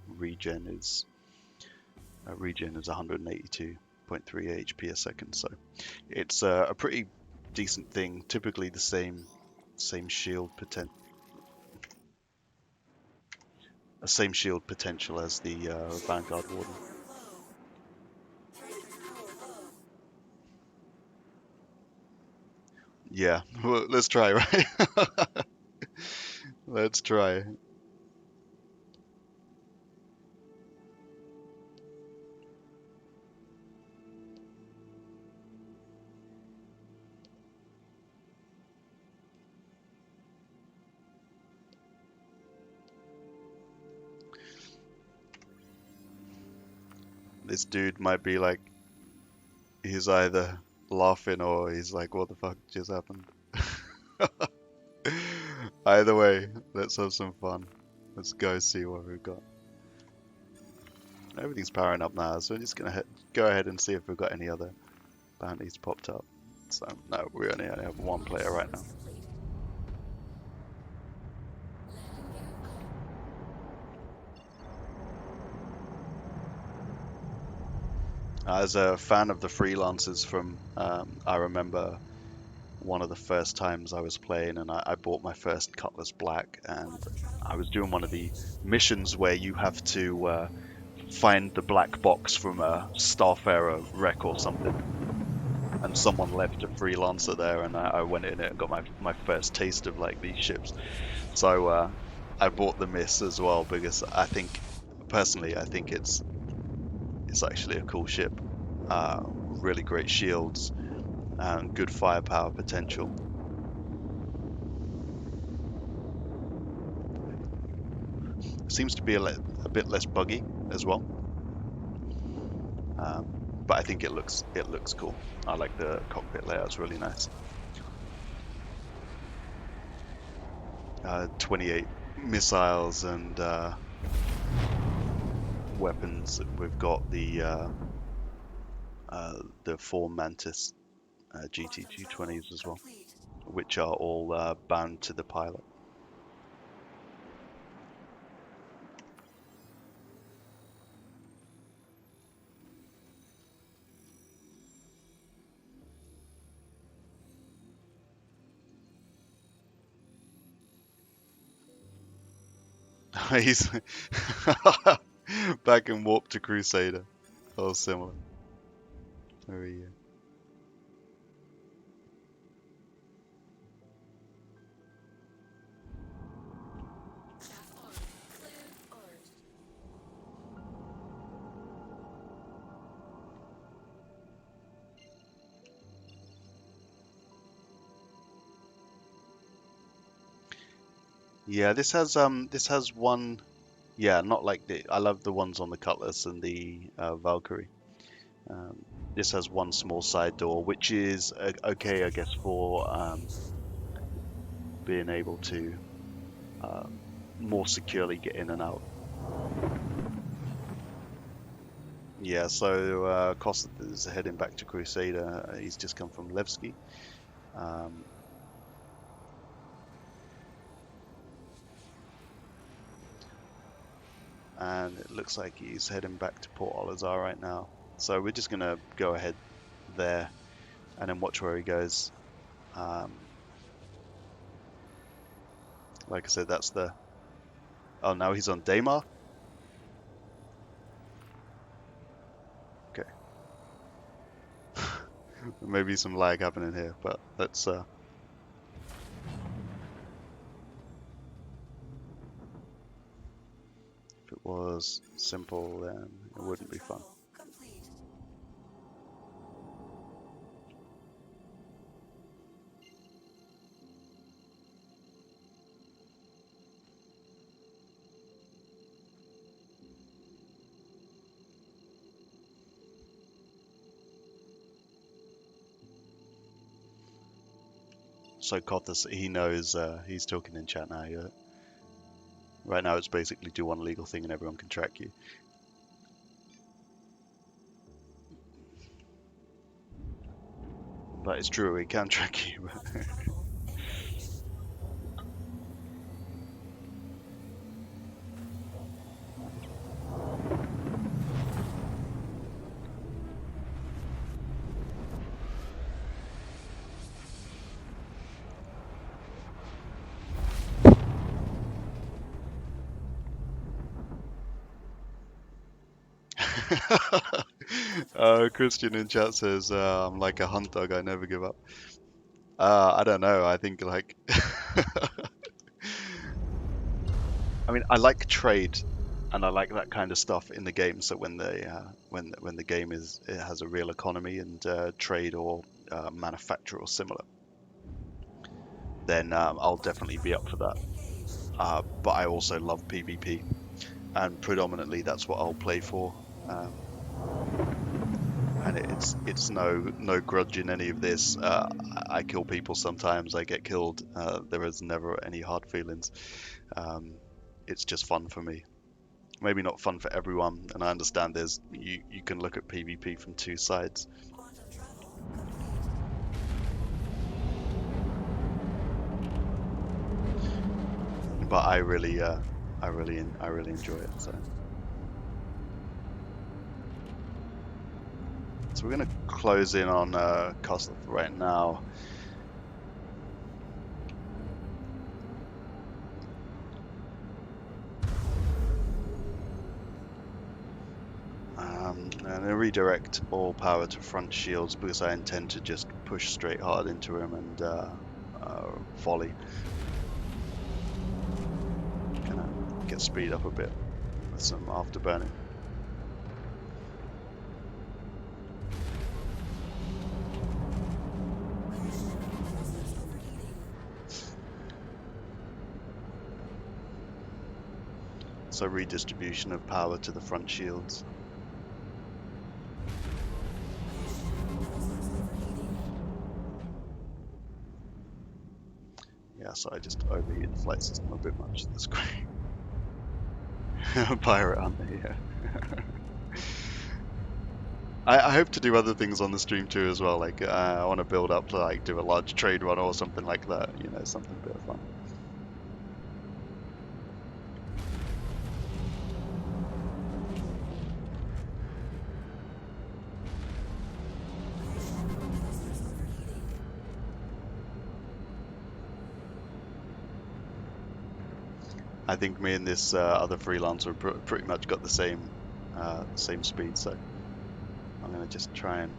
regen is 182.3 HP a second. So it's a pretty decent thing. Typically the same shield potential as the Vanguard Warden. Yeah, well, let's try, right? Let's try. This dude might be like, he's either laughing or he's like, what the fuck just happened? Either way, let's have some fun. Let's go see what we've got. Everything's powering up now, so we're just gonna go ahead and see if we've got any other bounties popped up. So, no, we only have one player right now. As a fan of the freelancers from, I remember one of the first times I was playing and I bought my first Cutlass Black, and I was doing one of the missions where you have to find the black box from a Starfarer wreck or something, and someone left a freelancer there, and I went in it and got my first taste of like these ships. So I bought the Miss as well because I think, personally, I think it's actually a cool ship. Really great shields and good firepower potential. Seems to be a bit less buggy as well, but I think it looks cool. I like the cockpit layout; it's really nice. 28 missiles and weapons. We've got the 4 Mantis GT220s as well, which are all bound to the pilot. He's back in Warp to Crusader. Oh, similar. Very. Yeah, this has one. Yeah, not like I love the ones on the Cutlass and the Valkyrie. This has one small side door, which is okay, I guess, for being able to more securely get in and out. Yeah, so Costa is heading back to Crusader. He's just come from Levski. And it looks like he's heading back to Port Olisar right now. So we're just going to go ahead there and then watch where he goes. Like I said, that's the... Oh, now he's on Daymar? Okay. Maybe some lag happening here, but let's... If it was simple, then it wouldn't be fun. So Kothis, he knows he's talking in chat now. Yeah. Right now it's basically do one legal thing and everyone can track you. But it's true, he can track you. Christian in chat says, I'm like a hunt dog, I never give up. I don't know, I think like... I mean, I like trade, and I like that kind of stuff in the game. So when the game it has a real economy and trade or manufacture or similar, then I'll definitely be up for that. But I also love PvP, and predominantly that's what I'll play for. And it's no grudge in any of this. I kill people sometimes. I get killed. There is never any hard feelings. It's just fun for me. Maybe not fun for everyone, and I understand you can look at PvP from two sides. But I really enjoy it. So we're gonna close in on Koslov right now. And I redirect all power to front shields because I intend to just push straight hard into him and volley. Gonna get speed up a bit with some afterburning. So redistribution of power to the front shields. Yeah, so I just overheated the flight system a bit much. That's great. Pirate hunter, yeah. I hope to do other things on the stream too as well. Like I want to build up to like do a large trade run or something like that. You know, something a bit of fun. I think me and this other freelancer pretty much got the same speed, so I'm gonna just try and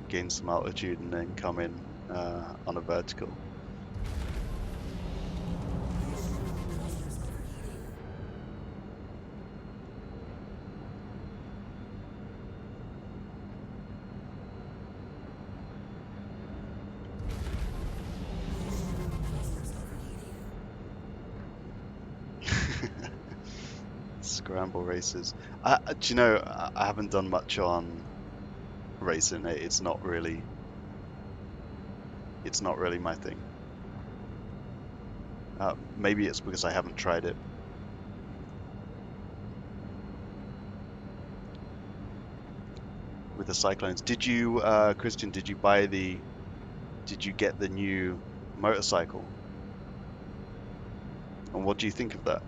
gain some altitude and then come in on a vertical. Scramble races. Do you know, I haven't done much on racing. It's not really my thing. Maybe it's because I haven't tried it. With the Cyclones. Did you, Christian, did you get the new motorcycle? And what do you think of that?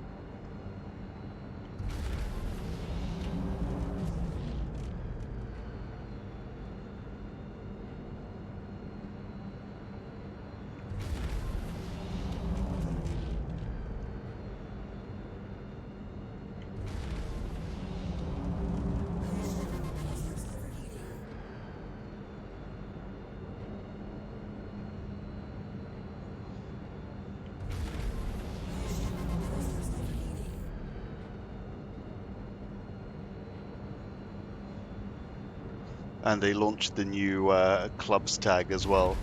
And they launched the new clubs tag as well,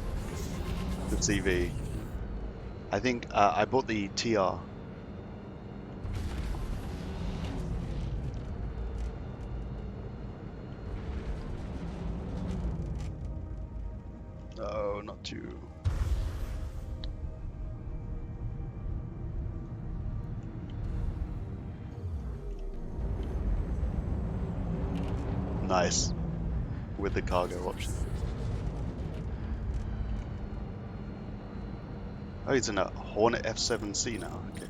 the CV. I think I bought the TR. Oh, not too. Nice. With the cargo option. Oh, he's in a Hornet F7C now. Okay.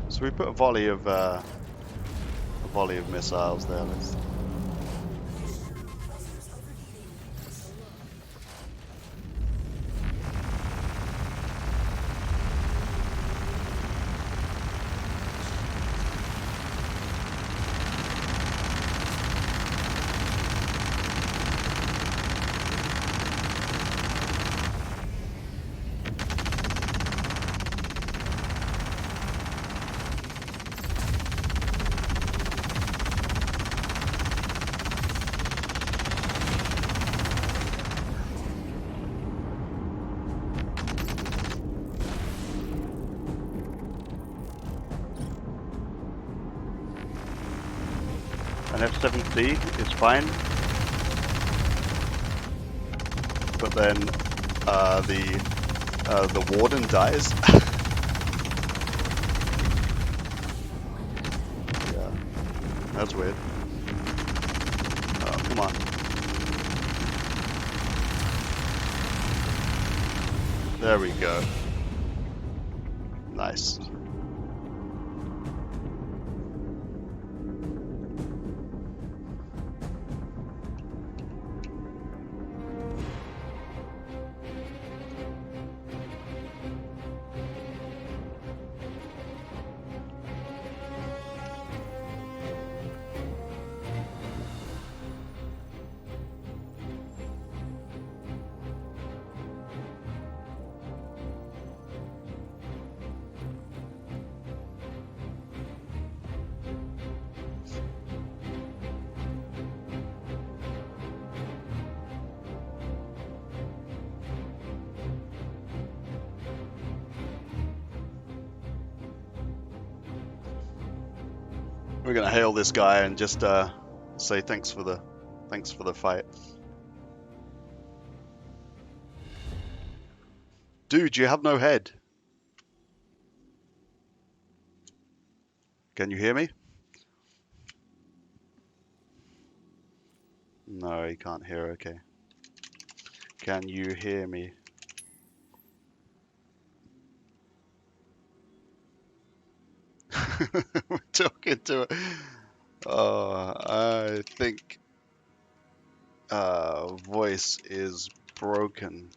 So we put a volley of missiles there. Let's. An F7C is fine, but then the warden dies. Yeah, that's weird. Oh, come on. There we go. Nice. We're gonna hail this guy and just say thanks for the fight. Dude, you have no head. Can you hear me? No, he can't hear. Okay. Can you hear me? We're talking to it. Oh, I think voice is broken.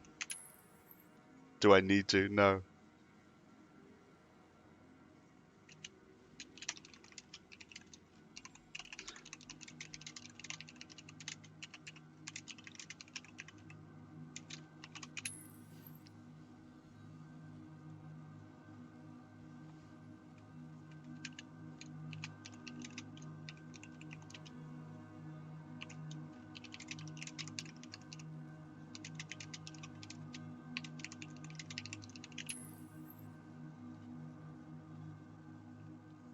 Do I need to? No.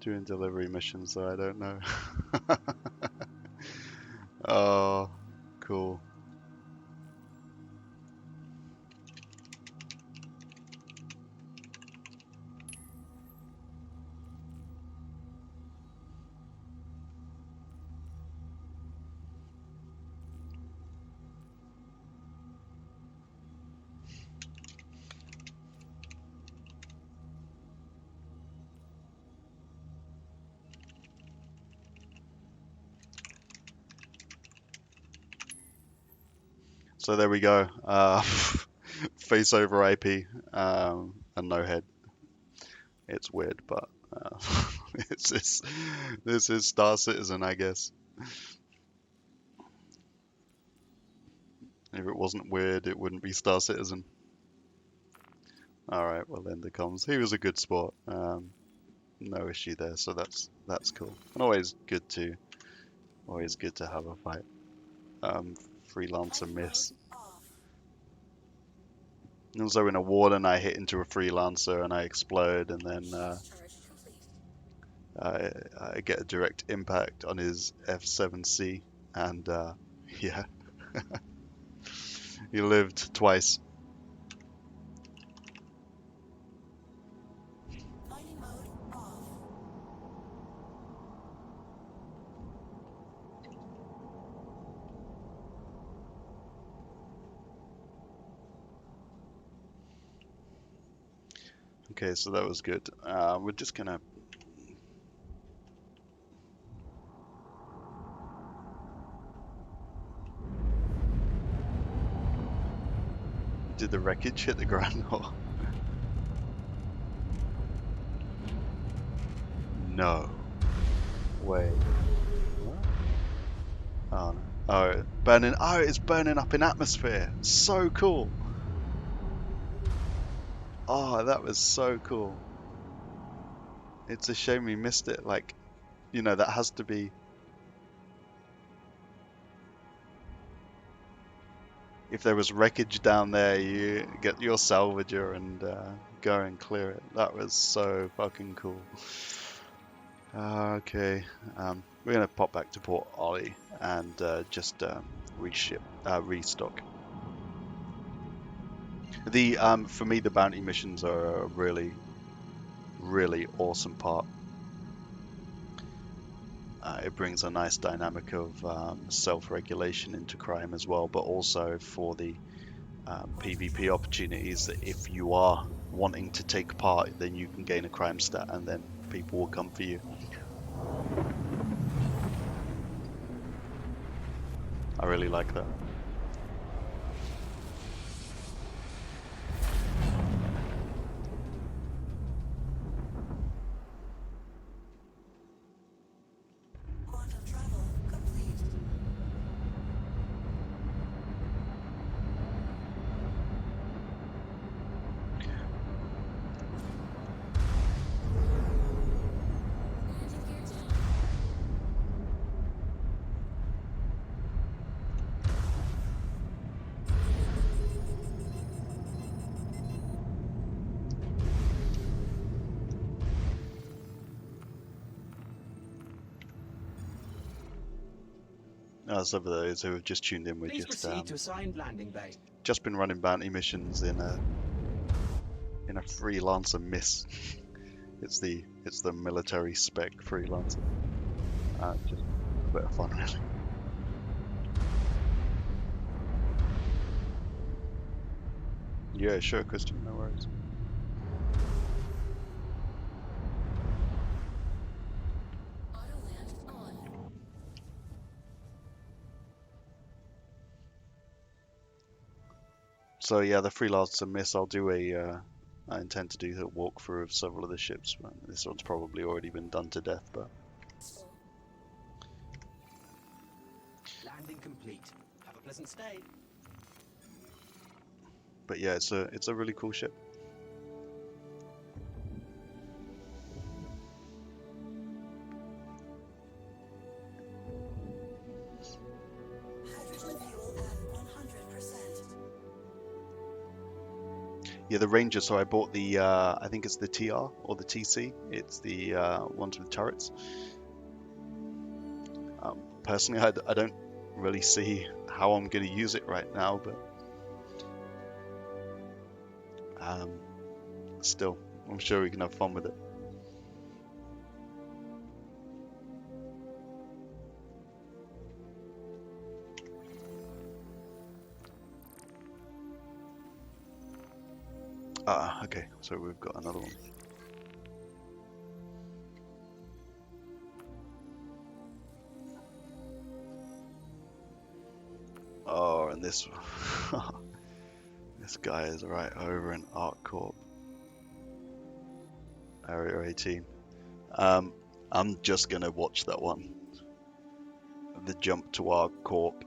Doing delivery missions, so I don't know. Oh, cool. So there we go. Face over IP and no head. It's weird, but it's this is Star Citizen, I guess. If it wasn't weird, it wouldn't be Star Citizen. All right, well then the comms. He was a good sport. No issue there, so that's cool. And always good to have a fight. Freelancer miss. Also in a warden, I hit into a freelancer and I explode, and then I get a direct impact on his F7C, and yeah, he lived twice. Okay, so that was good. We're just gonna did the wreckage hit the ground? Or no way. What? Oh no. Oh, burning. Oh, it's burning up in atmosphere. So cool. Oh, that was so cool. It's a shame we missed it. Like, that has to be. If there was wreckage down there, you get your salvager and go and clear it. That was so fucking cool. Okay, we're gonna pop back to Port Ollie and just restock. The for me, the bounty missions are a really, really awesome part. It brings a nice dynamic of self-regulation into crime as well, but also for the PvP opportunities that if you are wanting to take part, then you can gain a crime stat and then people will come for you. I really like that. Quantum travel complete. Landing gear down. So for those who have just tuned in, we're Please just proceed to assigned landing bay. just been running bounty missions in a freelancer miss. It's the military spec freelancer. Just a bit of fun, really. Yeah, sure, Christian, no worries. Auto land on. So yeah, the freelancer miss. I intend to do a walkthrough of several of the ships. This one's probably already been done to death, Landing complete. Have a pleasant stay. but yeah, it's a really cool ship. Hydrogen fuel at 100%. Yeah, the Ranger. So I bought the I think it's the TR or the TC. It's the ones with turrets. Personally, I don't really see how I'm going to use it right now, but still, I'm sure we can have fun with it. Okay, so we've got another one. Oh, and this this guy is right over in Arc Corp, Area 18. I'm just gonna watch that one. The jump to Arc Corp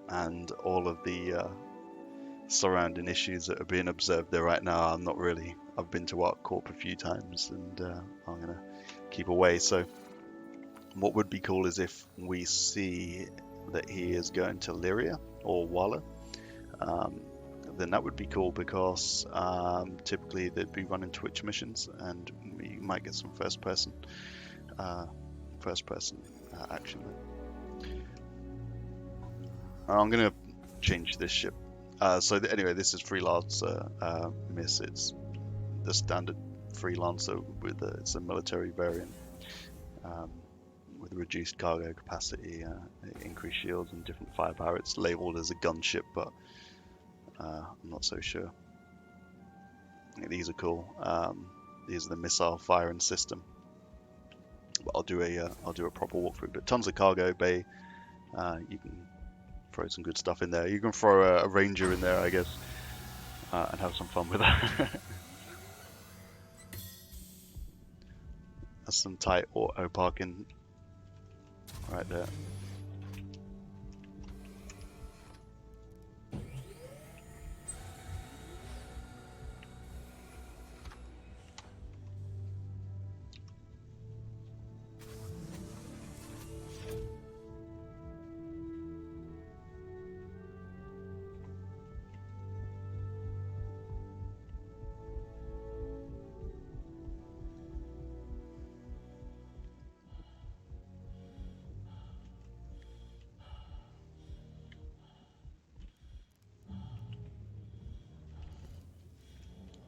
and all of the surrounding issues that are being observed there right now. I've been to Arc Corp a few times, and I'm gonna keep away. So what would be cool is if we see that he is going to Lyria or Walla, then that would be cool, because typically they'd be running Twitch missions, and we might get some first person action there. I'm gonna change this ship. Anyway, this is Freelancer Miss. It's the standard Freelancer with it's a military variant. With reduced cargo capacity, increased shields and different firepower. It's labelled as a gunship, but I'm not so sure. These are cool. These are the missile firing system. But I'll do a proper walkthrough. But tons of cargo bay. You can throw some good stuff in there. You can throw a ranger in there, I guess, and have some fun with that. That's some tight auto parking right there.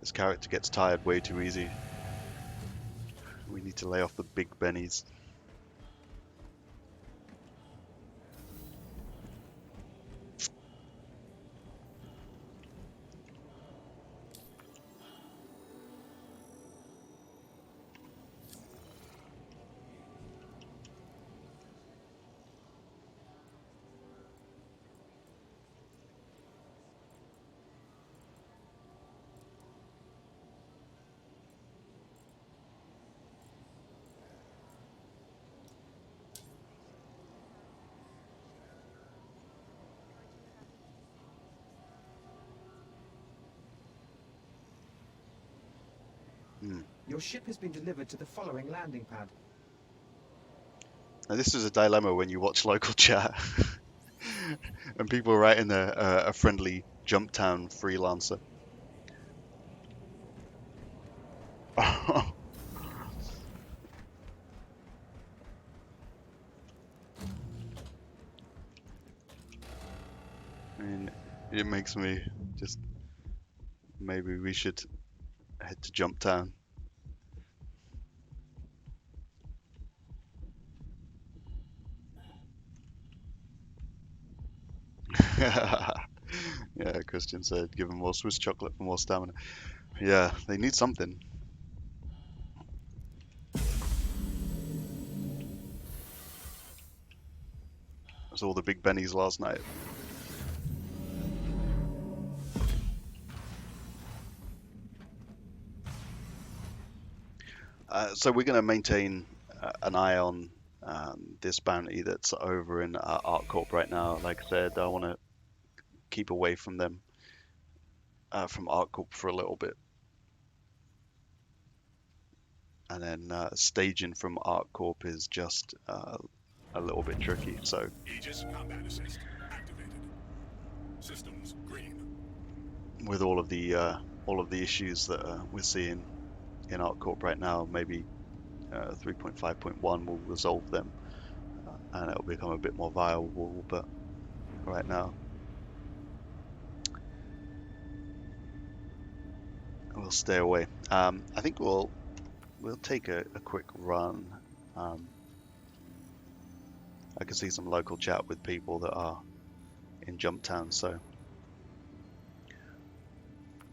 This character gets tired way too easy. We need to lay off the big bennies. Your ship has been delivered to the following landing pad. Now, this is a dilemma when you watch local chat and people write in a friendly Jumptown freelancer. I mean, it makes me just maybe we should head to Jumptown. Yeah, Christian said, give them more Swiss chocolate for more stamina. Yeah, they need something. That's all the big bennies last night. So we're going to maintain an eye on this bounty that's over in ArcCorp right now. Like I said, I want to keep away from them, from ArcCorp for a little bit. And then staging from ArcCorp is just a little bit tricky. So Aegis combat assist activated. Systems green. with all of the issues that we're seeing in ArcCorp right now, maybe 3.5.1 will resolve them, and it'll become a bit more viable. But right now, we'll stay away. I think we'll take a quick run. I can see some local chat with people that are in Jumptown, so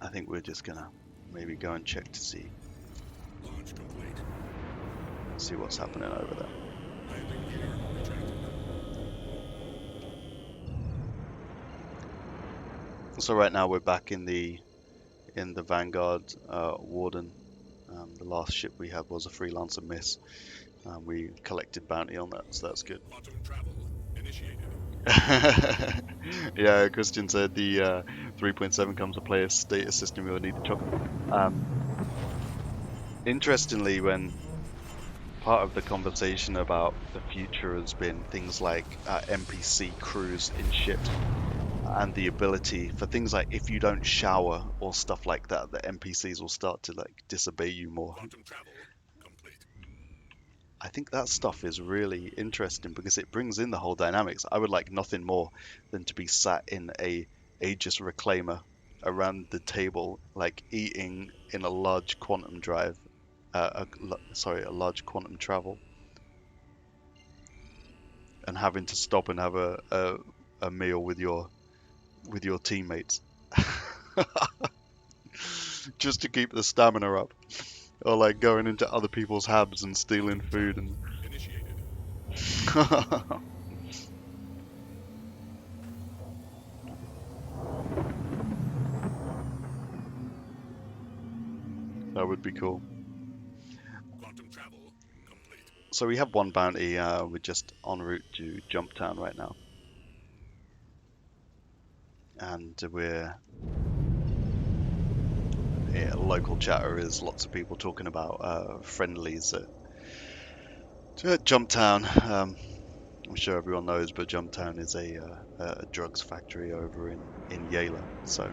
I think we're just gonna maybe go and check to see Launch complete. what's happening over there. Landing gear retracted. So right now we're back in the Vanguard Warden. The last ship we had was a freelancer miss. We collected bounty on that, so that's good. Quantum travel initiated. Yeah, Christian said the 3.7 comes to play a status system. We'll need to chocolate. Interestingly, when part of the conversation about the future has been things like NPC crews in ships, and the ability for things like if you don't shower or stuff like that, the NPCs will start to like disobey you more. Quantum travel complete. I think that stuff is really interesting because it brings in the whole dynamics. I would like nothing more than to be sat in a Aegis reclaimer around the table, like eating in a large quantum drive, a large quantum travel, and having to stop and have a meal with your teammates, just to keep the stamina up, or like going into other people's habs and stealing food and. Initiated. That would be cool. Quantum travel complete. So we have one bounty. We're just en route to Jumptown right now, and local chatter is lots of people talking about friendlies at Jumptown. I'm sure everyone knows, but Jumptown is a drugs factory over in Yala. So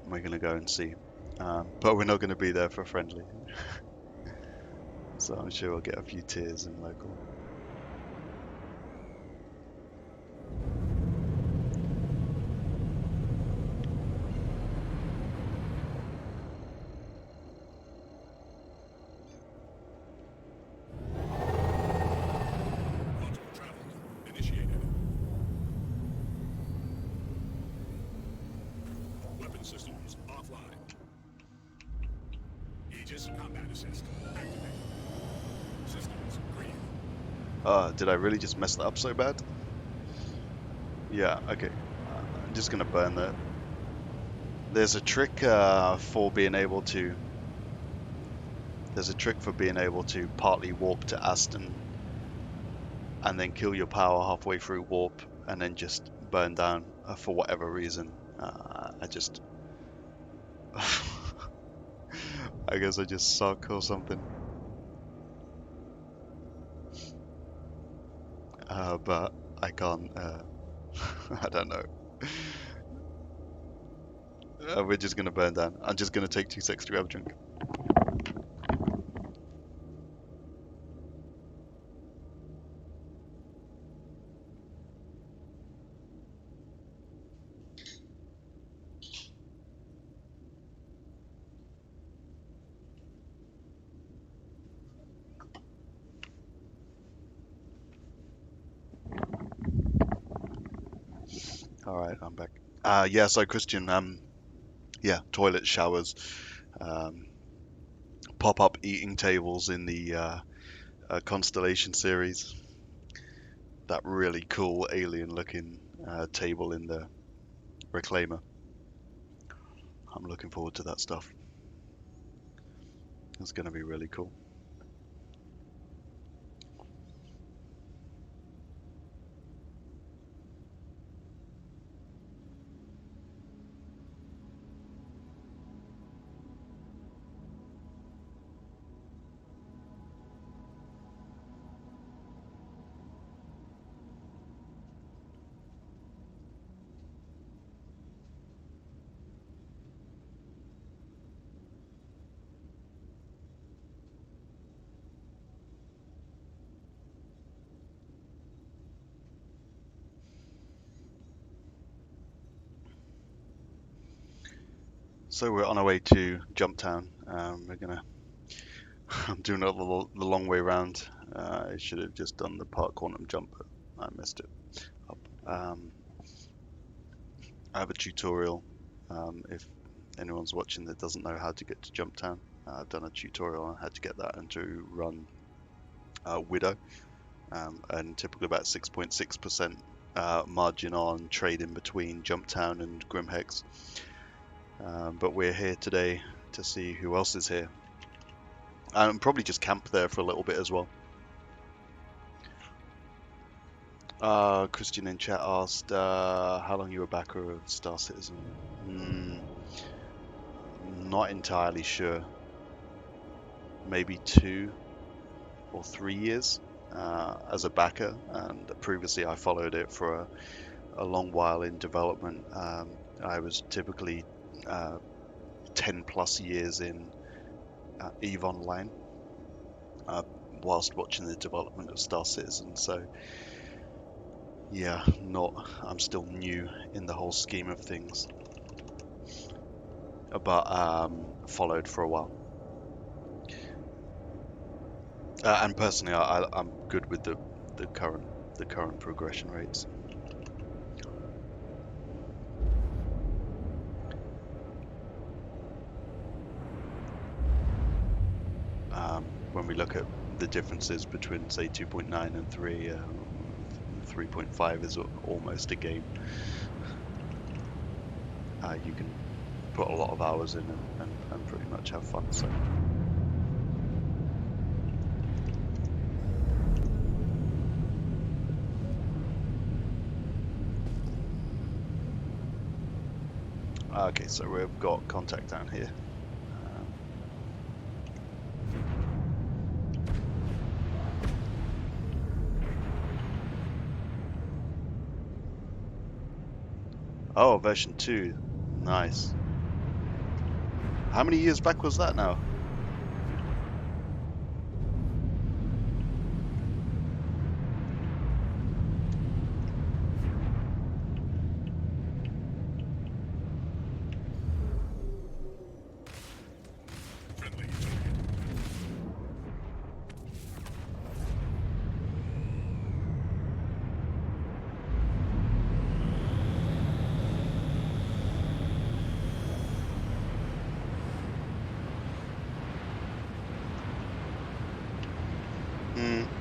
we're gonna go and see, but we're not gonna be there for friendly. So I'm sure we'll get a few tears in local. Quantum travel initiated. Weapon systems offline. Aegis combat assist activated. Systems green. Did I really just mess that up so bad? Yeah, okay. I'm just gonna burn that. There's a trick for being able to. There's a trick for being able to partly warp to Aston, and then kill your power halfway through warp, and then just burn down for whatever reason. I just I guess I just suck or something. But I can't. I don't know. We're just gonna burn down. I'm just gonna take 2 seconds to grab a drink. All right, I'm back. Yeah. So Christian, yeah, toilet showers, um, pop-up eating tables in the Constellation series. That really cool alien-looking table in the Reclaimer. I'm looking forward to that stuff. It's going to be really cool. So we're on our way to Jumptown. We're gonna. I'm doing it the long way around. I should have just done the park quantum jump, but I messed it up. I have a tutorial. If anyone's watching that doesn't know how to get to Jumptown, I've done a tutorial on how to get that and to run Widow, and typically about 6.6% margin on trading between Jumptown and Grimhex. But we're here today to see who else is here, and probably just camp there for a little bit as well. Christian in chat asked how long you were a backer of Star Citizen. Not entirely sure. Maybe 2 or 3 years as a backer, and previously I followed it for a long while in development. I was typically 10 plus years in EVE Online whilst watching the development of Star Citizen, so yeah, I'm still new in the whole scheme of things, but followed for a while. And personally, I'm good with the current progression rates. When we look at the differences between, say, 2.9 and 3, 3.5 is almost a game. You can put a lot of hours in and pretty much have fun. So. Okay, so we've got contact down here. Oh, version 2. Nice. How many years back was that now? Friendly.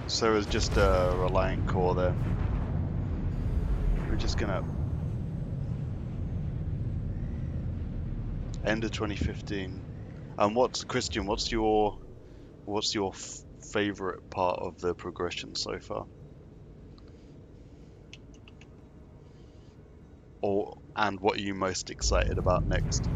So it's just a Reliant core there. We're just gonna end of 2015. And Christian? What's your favorite part of the progression so far? And what are you most excited about next?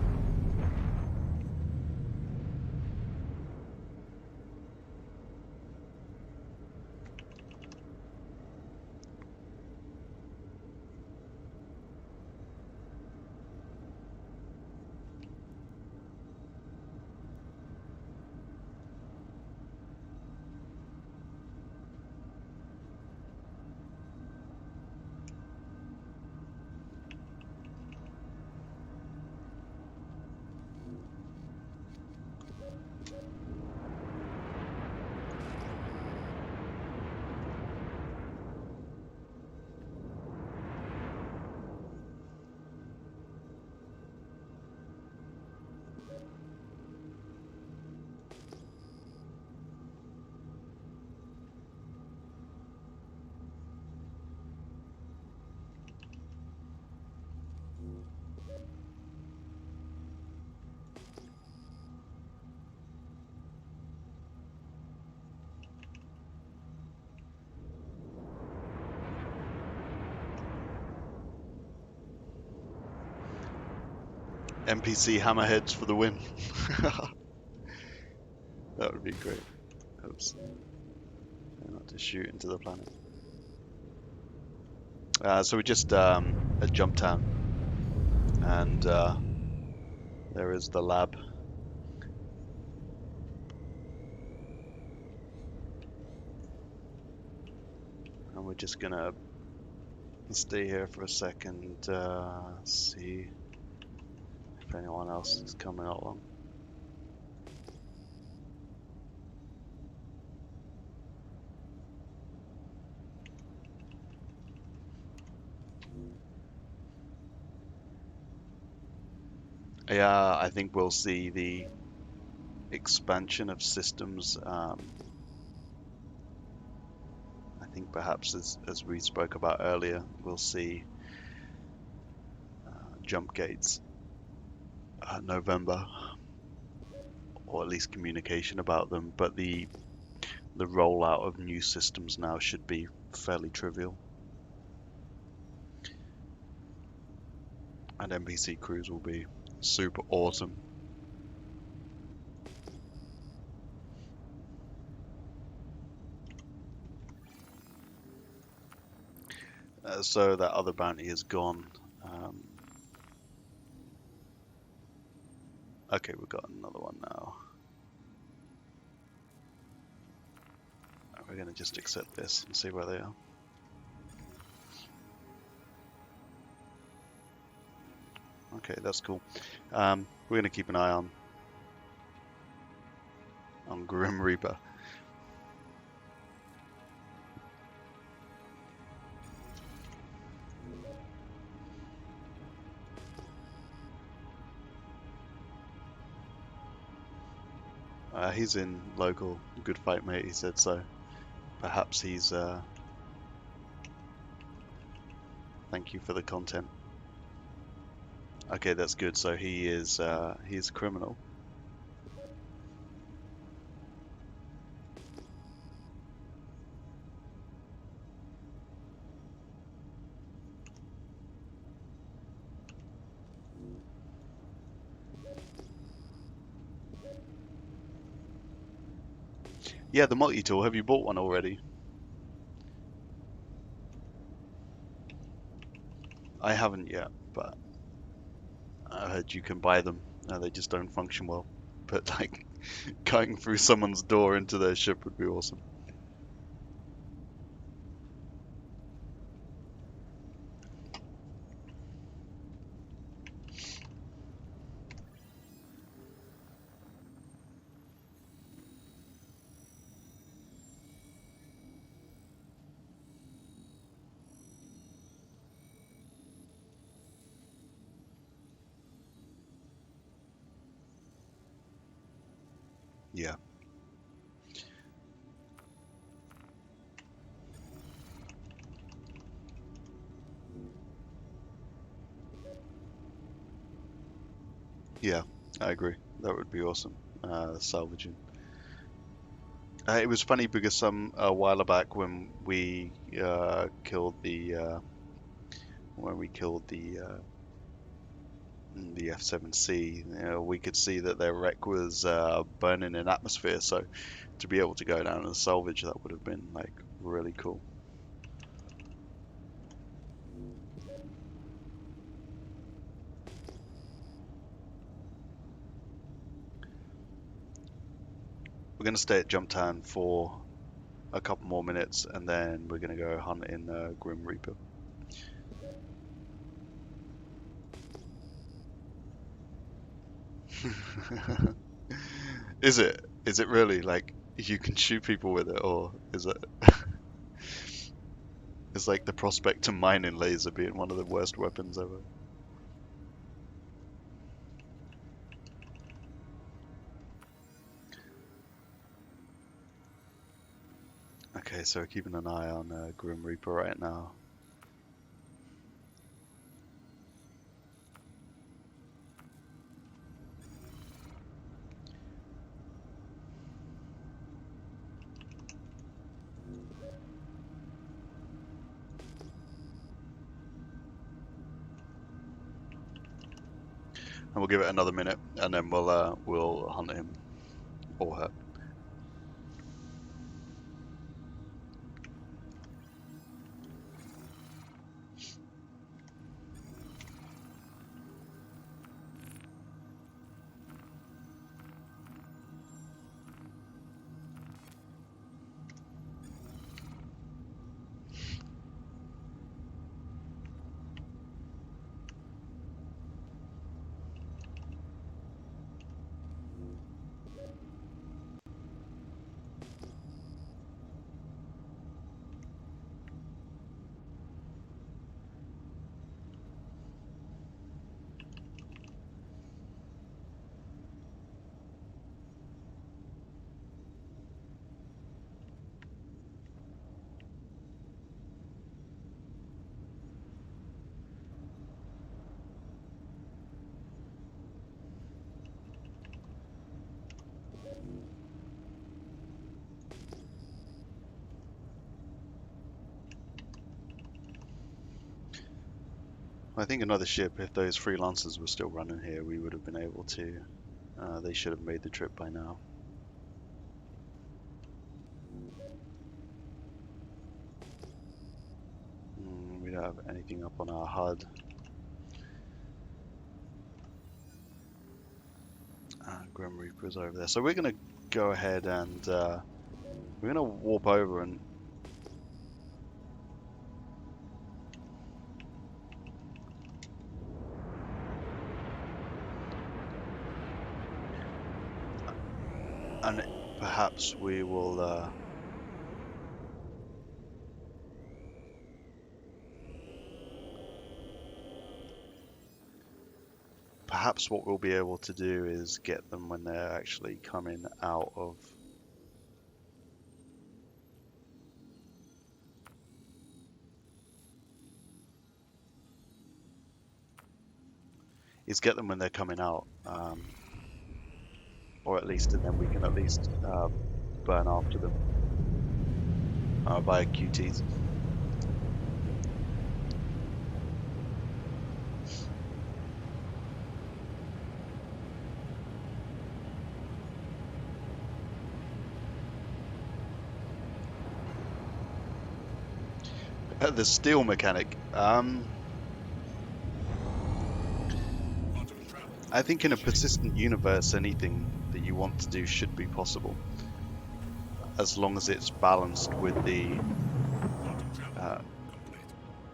NPC hammerheads for the win. That would be great. Oops. Not to shoot into the planet. So we just at Jumptown, and there is the lab. And we're just gonna stay here for a second, see if anyone else is coming along. Yeah, I think we'll see the expansion of systems. I think perhaps as we spoke about earlier, we'll see jump gates November, or at least communication about them. But the rollout of new systems now should be fairly trivial, and NPC crews will be super awesome. So that other bounty is gone. Okay, we've got another one now. We're going to just accept this and see where they are. Okay, that's cool. We're going to keep an eye on Grim Reaper. He's in local. Good fight, mate, he said, so perhaps he's thank you for the content. Okay, that's good. So he's a criminal. Yeah, the multi-tool. Have you bought one already? I haven't yet, but I heard you can buy them. They just don't function well. But like, going through someone's door into their ship would be awesome. Yeah. Yeah, I agree. That would be awesome. Salvaging. It was funny because a while back when we killed the F7C, we could see that their wreck was burning in atmosphere. So to be able to go down and salvage that would have been like really cool. We're going to stay at Jumptown for a couple more minutes, and then we're going to go hunt in Grim Reaper. Is it? Is it really? Like, you can shoot people with it, or is it? It's like the prospect to mining laser being one of the worst weapons ever. Okay, so we're keeping an eye on Grim Reaper right now. and we'll give it another minute, and then we'll hunt him or her. I think another ship, if those freelancers were still running here, we would have been able to. They should have made the trip by now. We don't have anything up on our HUD. Grim Reaper's over there. So we're going to go ahead and we're going to warp over and perhaps we will perhaps what we'll be able to do is get them when they're actually coming out of get them when they're coming out, or at least, and then we can at least burn after them via QTs. The steel mechanic. I think in a persistent universe, anything that you want to do should be possible, as long as it's balanced with the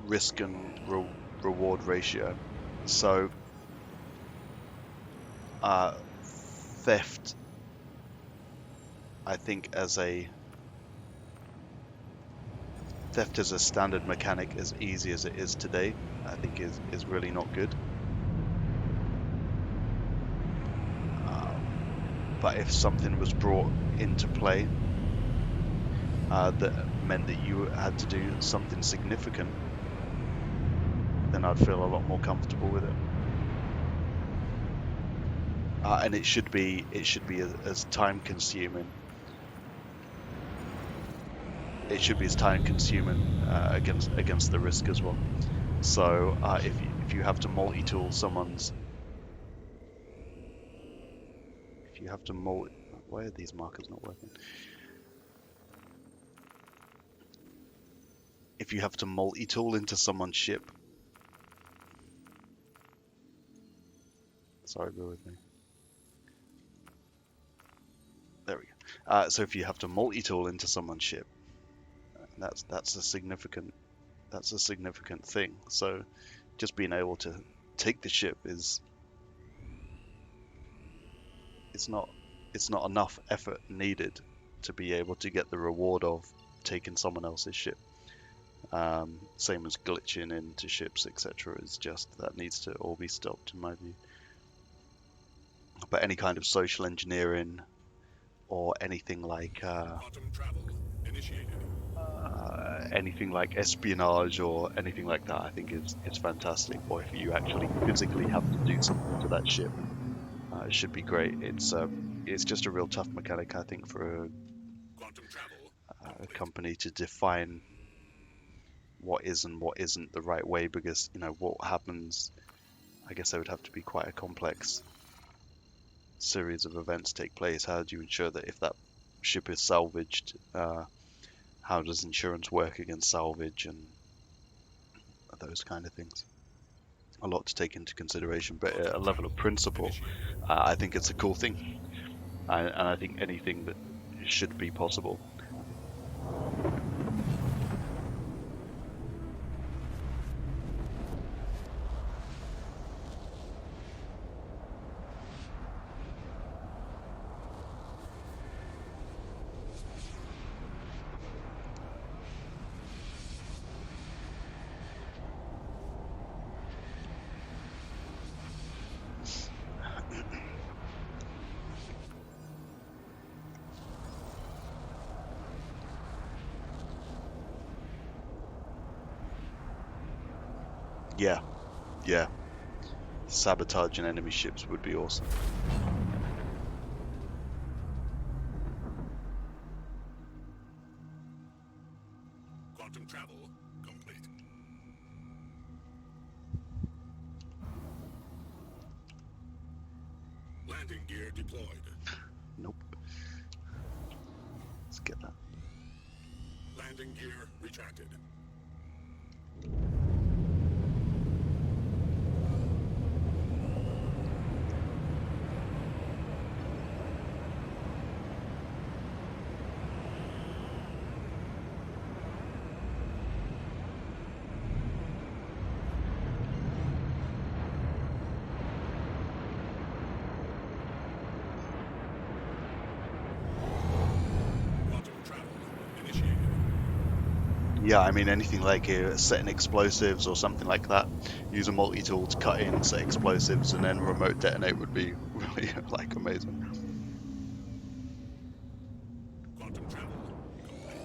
risk and reward ratio. So, theft, I think, as a standard mechanic, as easy as it is today, I think is really not good. But if something was brought into play that meant that you had to do something significant, then I'd feel a lot more comfortable with it. And it should be as time consuming. It should be as time consuming against the risk as well. So if you have to multi-tool someone's, why are these markers not working? If you have to multi-tool into someone's ship, sorry, bear with me. There we go. So if you have to multi-tool into someone's ship, that's a significant thing. So just being able to take the ship it's not enough effort needed to be able to get the reward of taking someone else's ship. Same as glitching into ships, etc. is just, that needs to all be stopped in my view. But any kind of social engineering or anything like anything like espionage or anything like that, I think it's fantastic. Or if you actually physically have to do something to that ship, it should be great. It's just a real tough mechanic, I think, for a company to define what is and what isn't the right way, because what happens, I guess there would have to be quite a complex series of events take place. How do you ensure that if that ship is salvaged, how does insurance work against salvage and those kind of things? A lot to take into consideration, but at a level of principle, I think it's a cool thing, and I think anything that should be possible. Yeah, yeah. Sabotaging enemy ships would be awesome. Quantum travel complete. Landing gear deployed. Nope. Let's get that. Landing gear retracted. Quantum travel initiated. Yeah, I mean anything like setting explosives or something like that. Use a multi-tool to cut in, set explosives, and then remote detonate would be really like amazing. Quantum travel complete.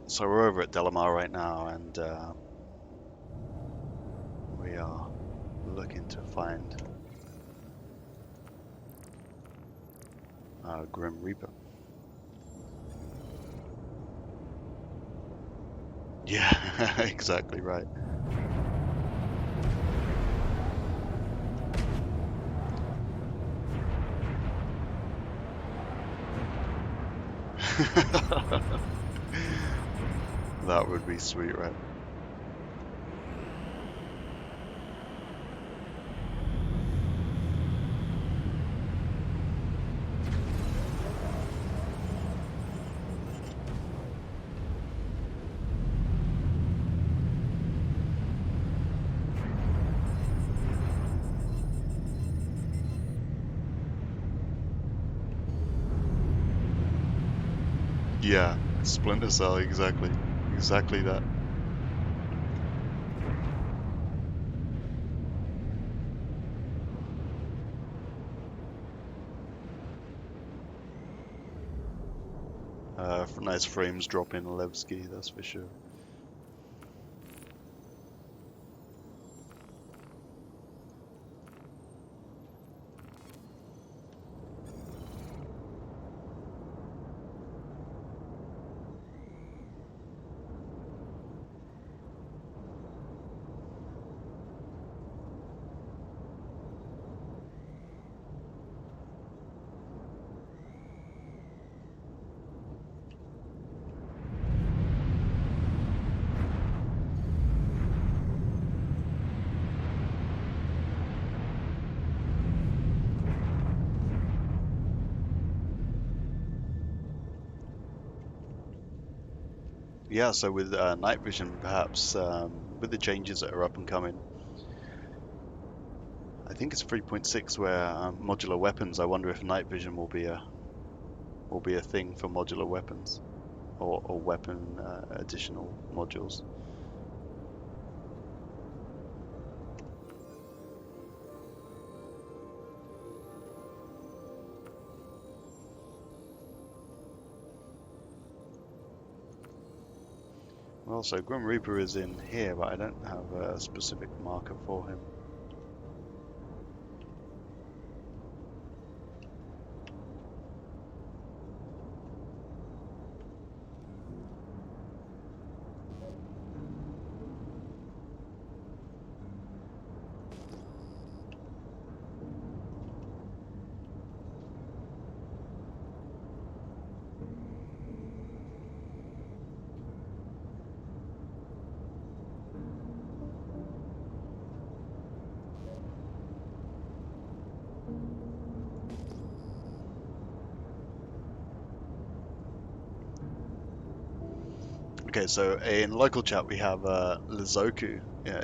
So we're over at Delamar right now, and we are looking to find Grim Reaper. Yeah, exactly right. That would be sweet, right? Yeah, Splinter Cell, exactly. Exactly that. Nice frames drop in Levski, that's for sure. Yeah, so with night vision, perhaps with the changes that are up and coming, I think it's 3.6 where modular weapons. I wonder if night vision will be a thing for modular weapons or weapon additional modules. Well, so Grim Reaper is in here, but I don't have a specific marker for him. Okay, so in local chat we have Lizoku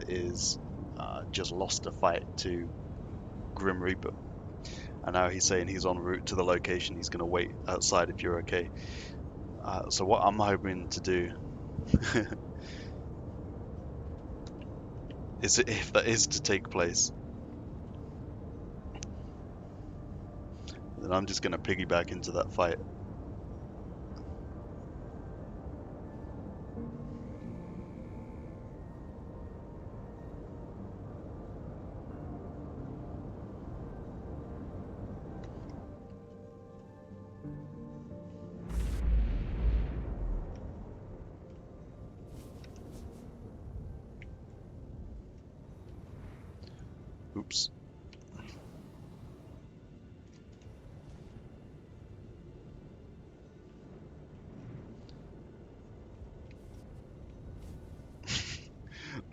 is just lost a fight to Grim Reaper, and now he's saying he's en route to the location. He's going to wait outside if you're okay. So what I'm hoping to do is, if that is to take place, then I'm just going to piggyback into that fight. Oops.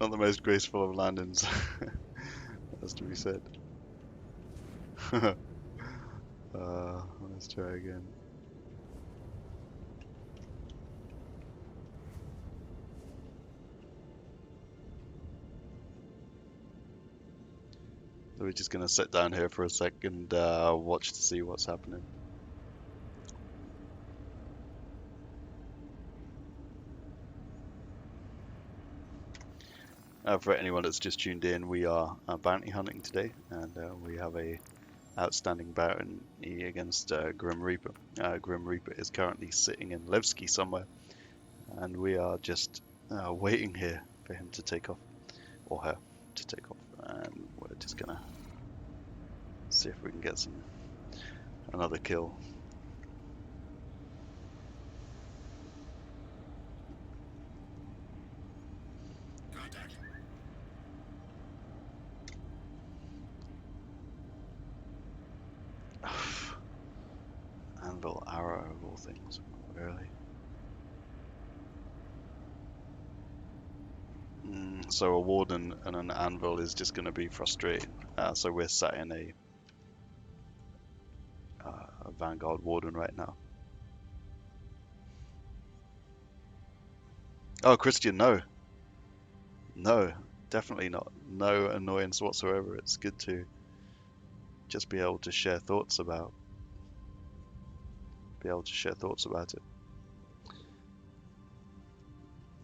Not the most graceful of landings, has to be said. Let's try again. So we're just gonna sit down here for a second, watch to see what's happening. For anyone that's just tuned in, we are bounty hunting today, and we have a outstanding bounty against Grim Reaper. Grim Reaper is currently sitting in Levski somewhere, and we are just waiting here for him to take off, or her to take off, and we're just gonna see if we can get another kill. Contact. Anvil arrow of all things, really. So a warden and an anvil is just going to be frustrating. So we're sat in a Vanguard warden right now. Oh, Christian, no. No, definitely not. No annoyance whatsoever. It's good to just be able to share thoughts about it.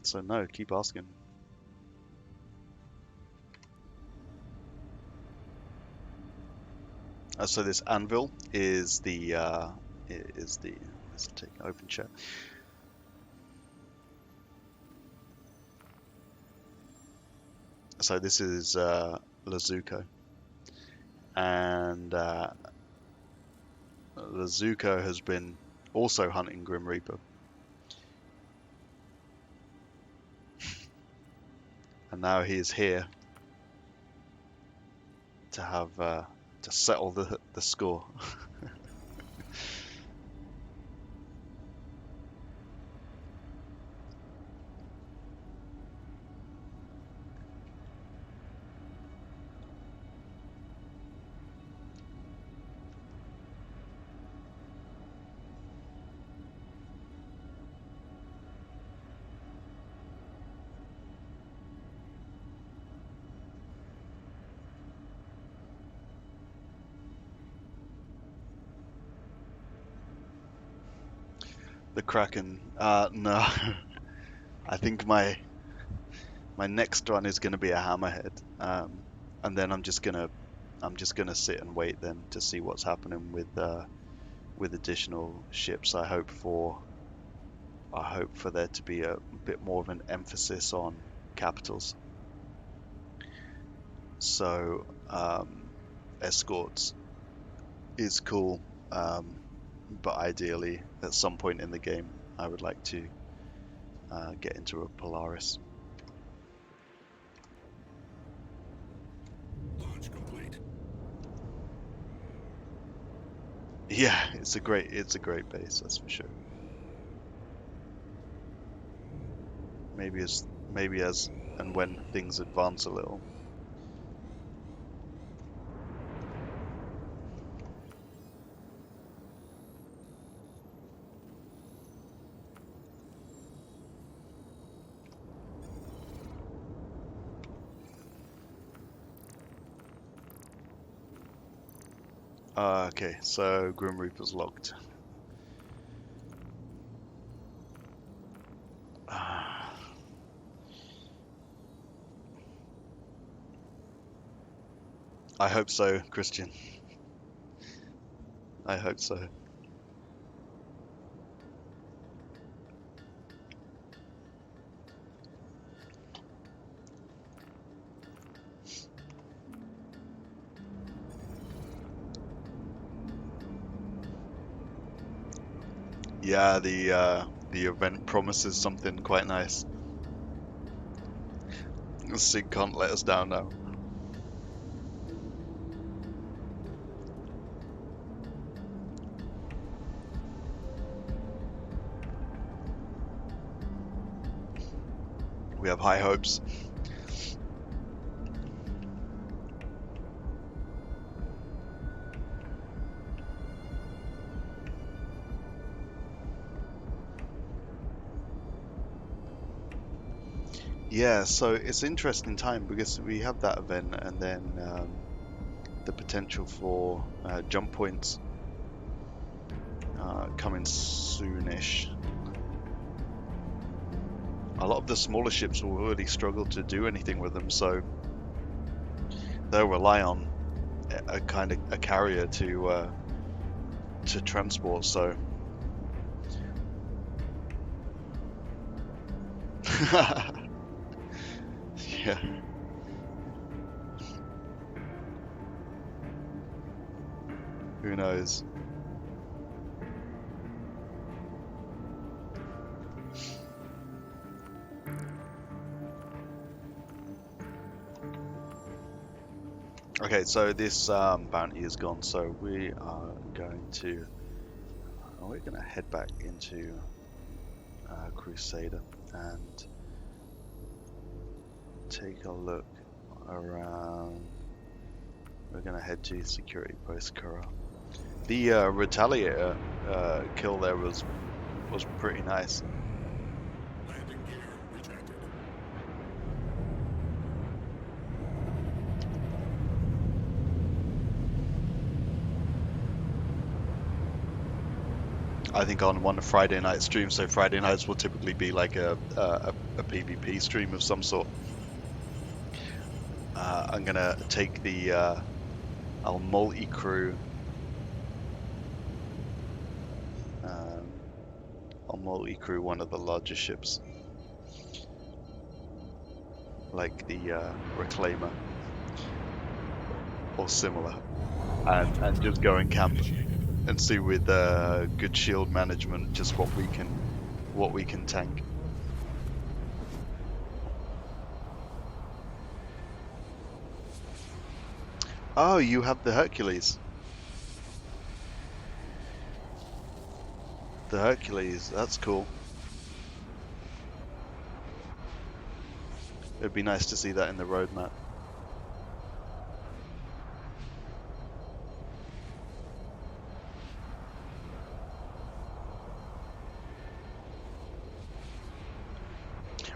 So no, keep asking. So this anvil is the let's take an open chat. So this is Lazuko, and Lazuko has been also hunting Grim Reaper, and now he is here to have to settle the score. The Kraken. No, I think my next one is going to be a hammerhead, and then I'm just gonna sit and wait then to see what's happening with additional ships. I hope for I hope for there to be a bit more of an emphasis on capitals. So escorts is cool, but ideally at some point in the game I would like to get into a Polaris. Launch complete. Yeah, it's a great base, that's for sure. Maybe as and when things advance a little. Okay, so Grim Reaper's locked. I hope so, Christian. I hope so. Yeah, the event promises something quite nice. Sig can't let us down now. We have high hopes. Yeah, so it's an interesting time because we have that event and then the potential for jump points coming soonish. A lot of the smaller ships will really struggle to do anything with them, so they'll rely on a kind of a carrier to transport. So yeah. Who knows? Okay, so this bounty is gone, so we are going to head back into Crusader and take a look around. We're gonna head to security post Kura. The Retaliator kill there was pretty nice. Landing gear rejected. I think on one Friday night stream, so Friday nights will typically be like a PvP stream of some sort. I'm gonna take the I'll multi-crew. I'll multi-crew one of the larger ships, like the Reclaimer or similar, and just go and camp and see with good shield management just what we can tank. Oh, you have the Hercules. The Hercules, that's cool. It'd be nice to see that in the roadmap.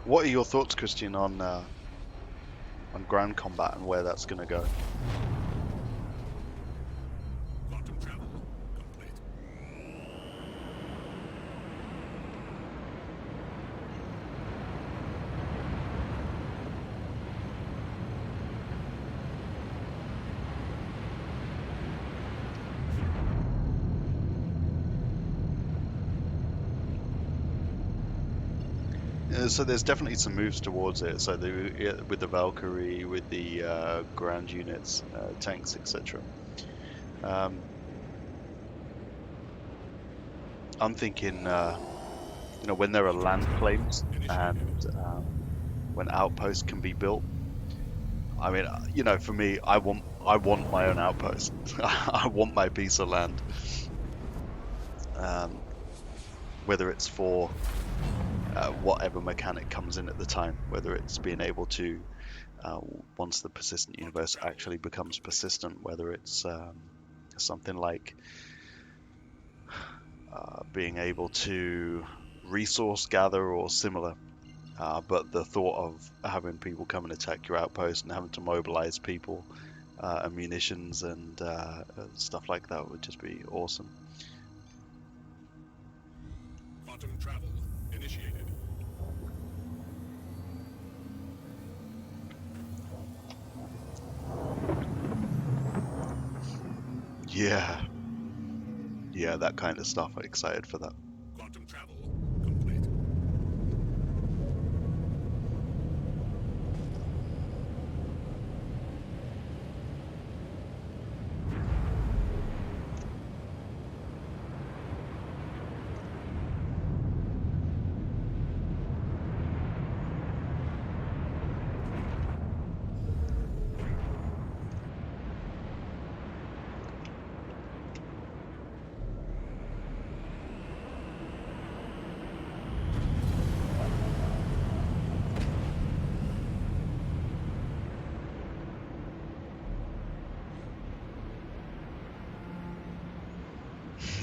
What are your thoughts, Christian, on ground combat and where that's going to go? Quantum travel complete. So there's definitely some moves towards it. So with the Valkyrie, with the ground units, tanks, etc. Um, I'm thinking, when there are land claims and when outposts can be built. I mean, for me, I want my own outpost. I want my piece of land. Um, whether it's for whatever mechanic comes in at the time, whether it's being able to, once the persistent universe actually becomes persistent, whether it's something like being able to resource gather or similar. But the thought of having people come and attack your outpost and having to mobilize people and munitions and stuff like that would just be awesome. Quantum travel initiated. Yeah, that kind of stuff. I'm excited for that. Quantum travel complete.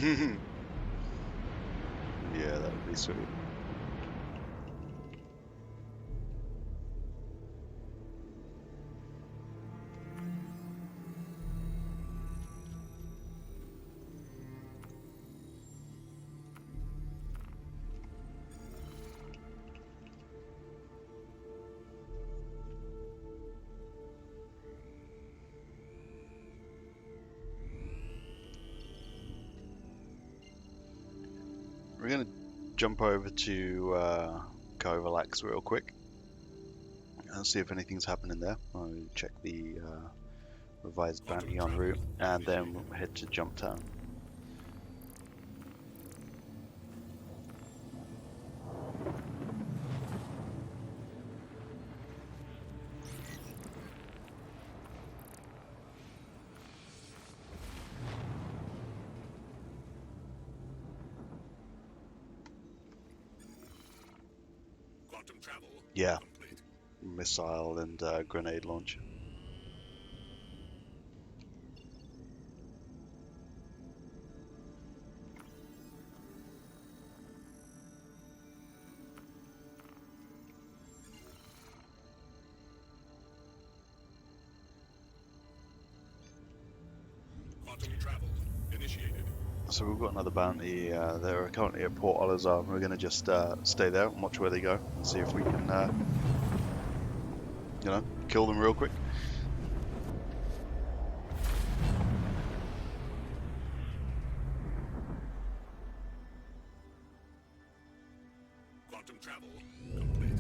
Yeah, that would be sweet. We're gonna jump over to Covalax real quick and see if anything's happening there. I'll check the revised bounty en route, and then we'll head to Jump Town. Quantum travel Yeah, complete. missile and grenade launch. Quantum travel initiated. So we've got another bounty. They're currently at Port Olazar. We're going to just stay there and watch where they go and see if we can, kill them real quick. Quantum travel complete.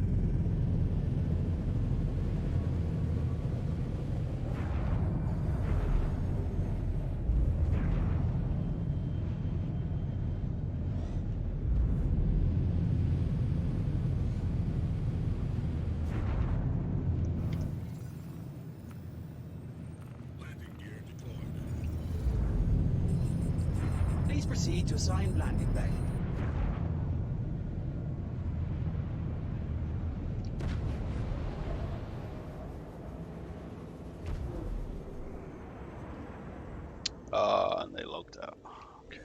Landing gear deployed. Please proceed to assigned landing bay. And they logged out. Okay.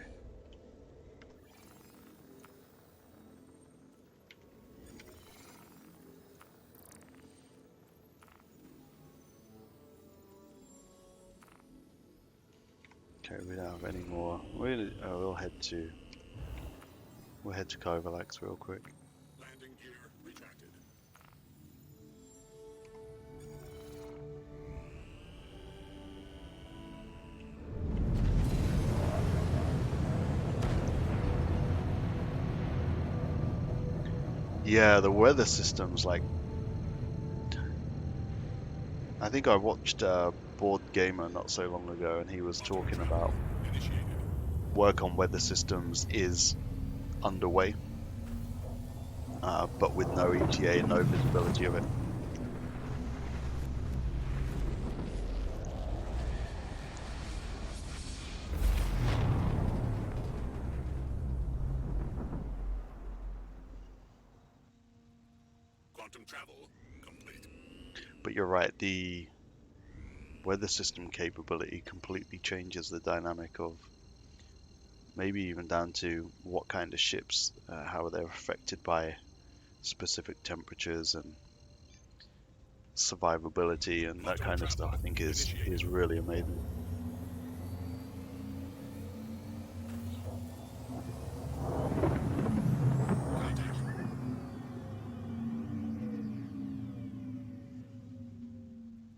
Okay, we don't have any more. We'll head to Covalax real quick. Landing gear retracted. Yeah, the weather systems, like, I think I watched Board Gamer not so long ago, and he was Quantum talking travel about initiated. work on weather systems is underway, but with no ETA and no visibility of it. Quantum travel complete. But you're right, the weather system capability completely changes the dynamic of maybe even down to what kind of ships, how they're affected by specific temperatures and survivability and that Quantum kind of stuff. I travel think initiated. is really amazing. Contact.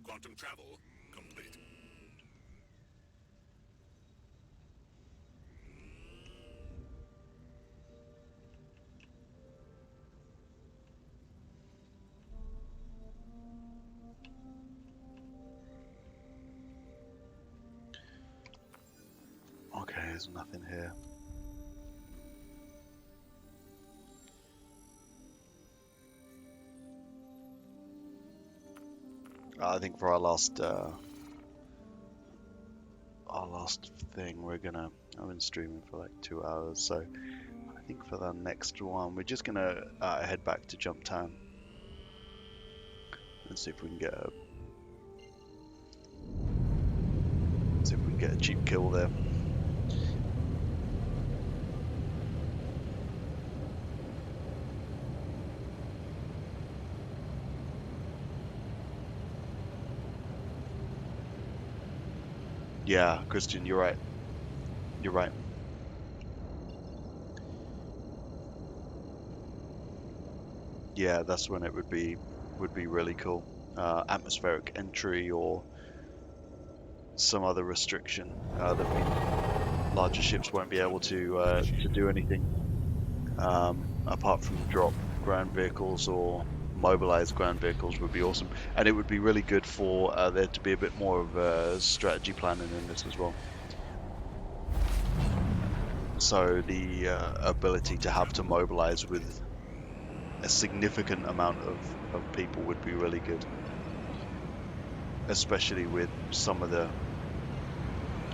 Quantum travel complete. Okay, there's nothing here. I think for our last thing, I've been streaming for like 2 hours, so I think for the next one, we're just gonna head back to Jump Town and see if we can get a cheap kill there. Yeah, Christian, you're right. You're right. Yeah, that's when it would be really cool. Atmospheric entry or some other restriction that means larger ships won't be able to do anything apart from drop ground vehicles or mobilize ground vehicles would be awesome. And it would be really good for there to be a bit more of strategy planning in this as well. So the ability to have to mobilize with a significant amount of people would be really good, especially with some of the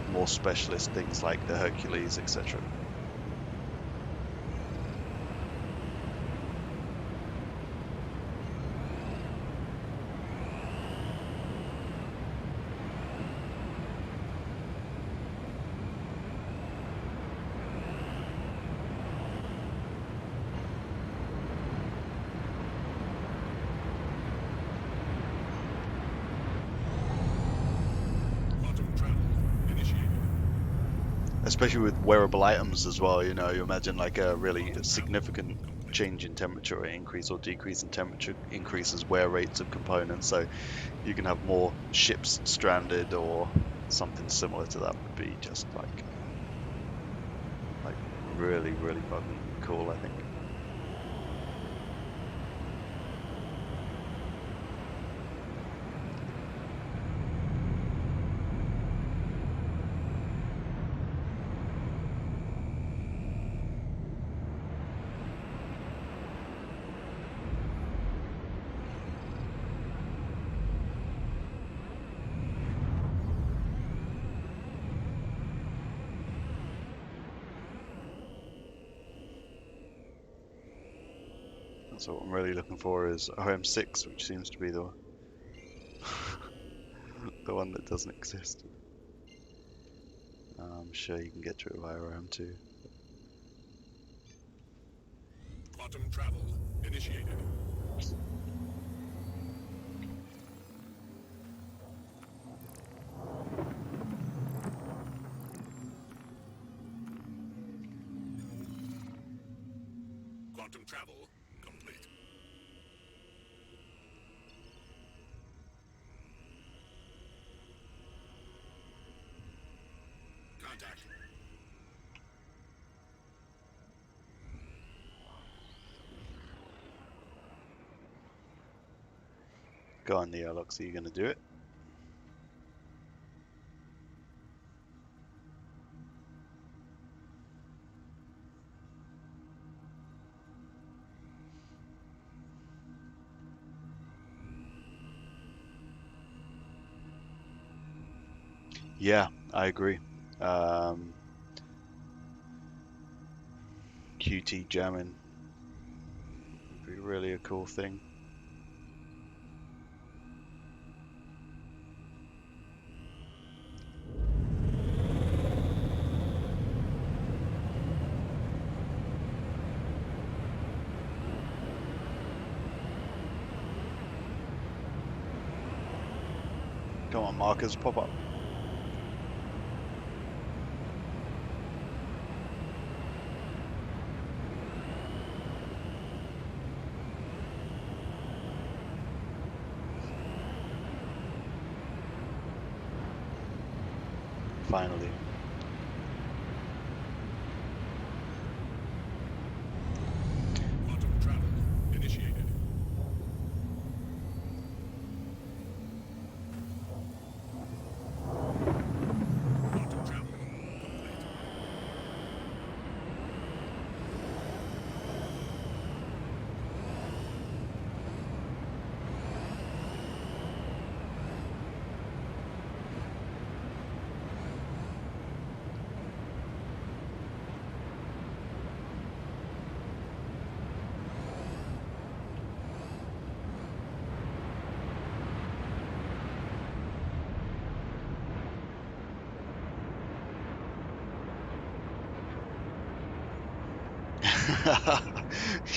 more specialist things like the Hercules, etc. Quantum travel initiated. Especially with wearable items as well. You know, you imagine like a really significant change in temperature, increase or decrease in temperature increases wear rates of components. So you can have more ships stranded or something similar to that would be just like really really fucking cool, I think. So what I'm really looking for is OM6, which seems to be the the one that doesn't exist. I'm sure you can get to it via OM2. Quantum travel initiated. Quantum travel complete. Contact. Go on, the airlocks. Are you gonna do it? Yeah, I agree. Um, QT jamming would be really a cool thing. Come on, markers, pop up. Finally. Quantum travel initiated. Quantum travel complete.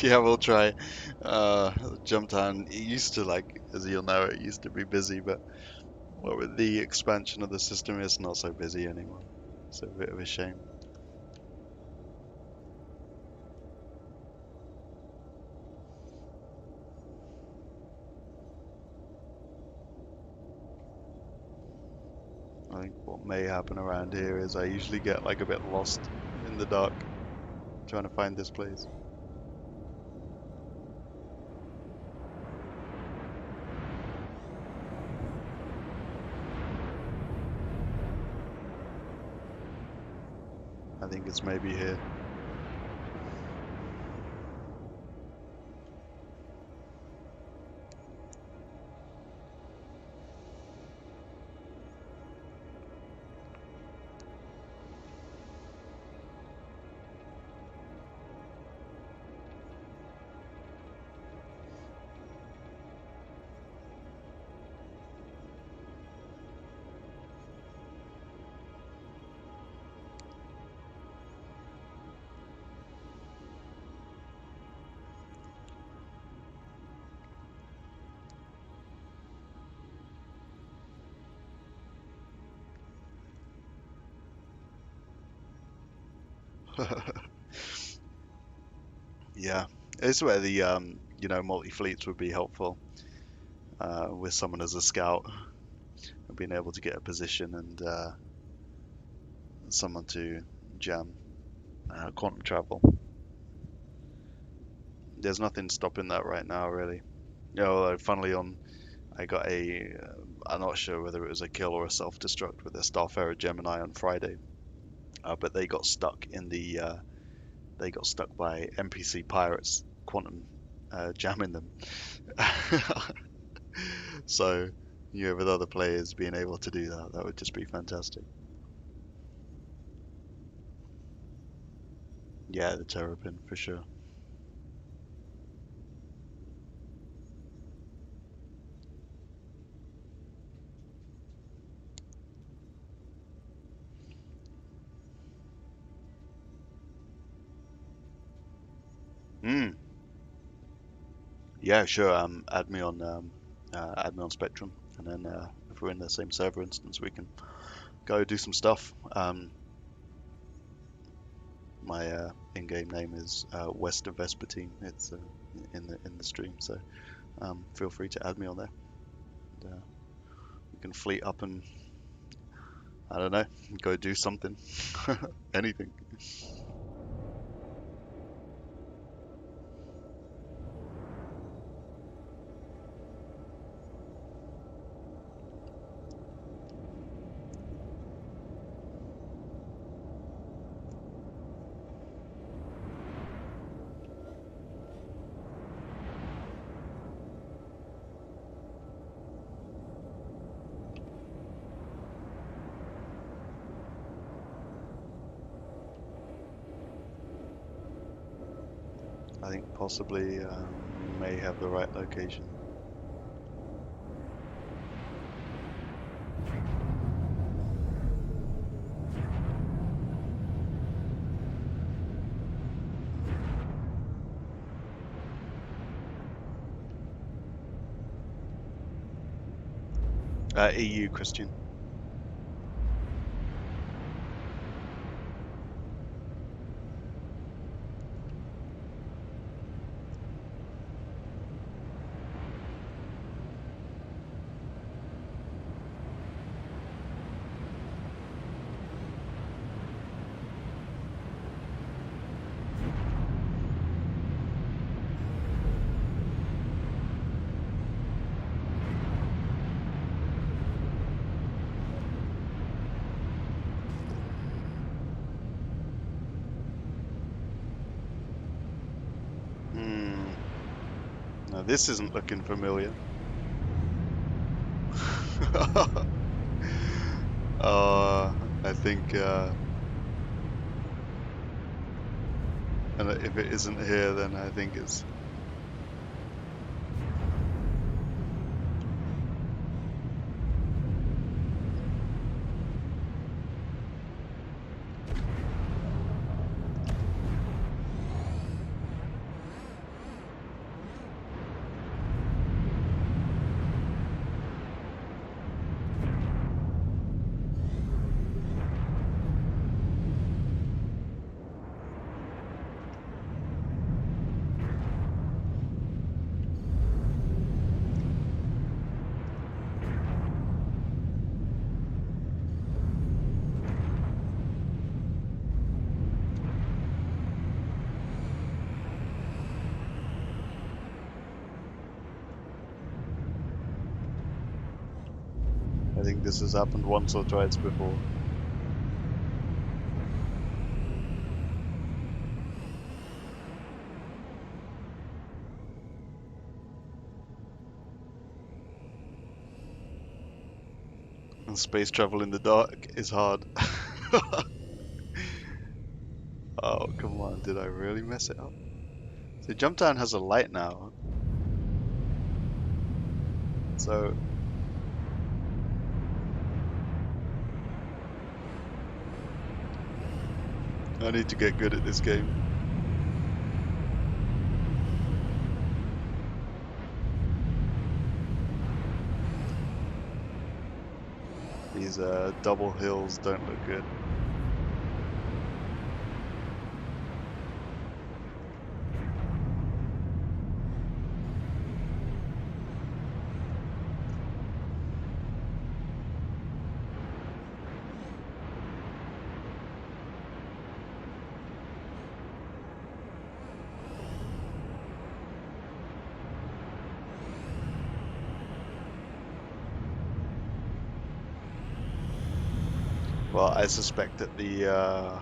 Yeah, we'll try. Jump Town, it used to, like, as you'll know, it used to be busy, but what with the expansion of the system, it's not so busy anymore. It's a bit of a shame. I think what may happen around here is I usually get like a bit lost in the dark trying to find this place. I think it's maybe here. Yeah, it's where the multi-fleets would be helpful with someone as a scout and being able to get a position and someone to jam quantum travel. There's nothing stopping that right now, really. Yeah, although funnily on, I got I'm not sure whether it was a kill or a self-destruct with a Starfarer Gemini on Friday, but they got stuck by NPC pirates quantum jamming them. So, with other players being able to do that, that would just be fantastic. Yeah, the Terrapin for sure. Mm, yeah, sure. Add me on Spectrum, and then if we're in the same server instance, we can go do some stuff. My in-game name is West of Vespertine. It's in the stream, so feel free to add me on there. And, we can fleet up and I don't know, go do something, anything. I think possibly may have the right location. EU, Christian. Now this isn't looking familiar. I think, and if it isn't here, then I think it's. I think this has happened once or twice before. And space travel in the dark is hard. Oh, come on, did I really mess it up? So Jumptown has a light now. So I need to get good at this game. These double hills don't look good. Well, I suspect that the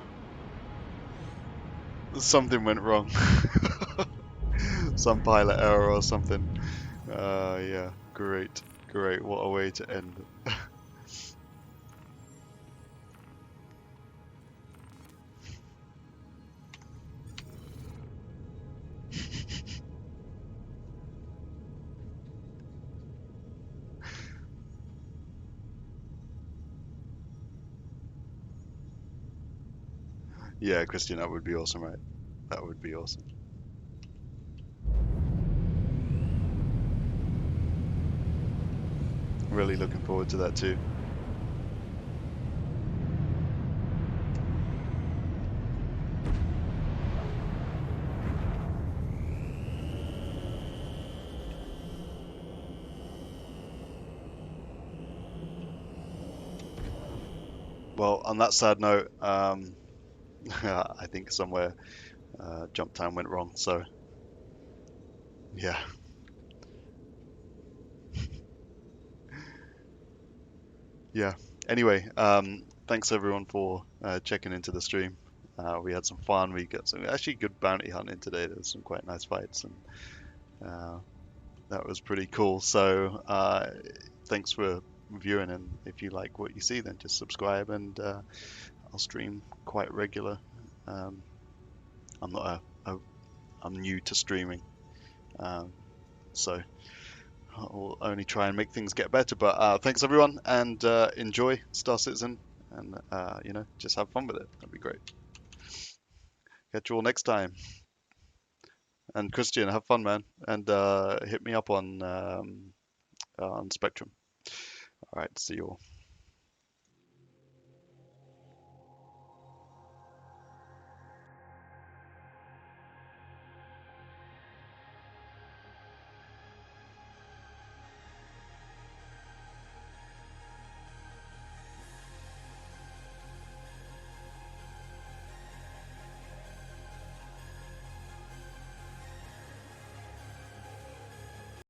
something went wrong. Some pilot error or something. Yeah, great, great. What a way to end. Yeah, Christian, that would be awesome, right? That would be awesome. Really looking forward to that too. Well, on that sad note, I think somewhere jump time went wrong. So yeah, yeah. Anyway, thanks everyone for checking into the stream. We had some fun. We got some actually good bounty hunting today. There was some quite nice fights, and uh, that was pretty cool. So thanks for viewing, and if you like what you see, then just subscribe, and I'll stream quite regular. I'm not I'm new to streaming, so I'll only try and make things get better. But thanks everyone, and enjoy Star Citizen, and just have fun with it. That'd be great. Catch you all next time. And Christian, have fun, man, and hit me up on Spectrum. All right, see you all.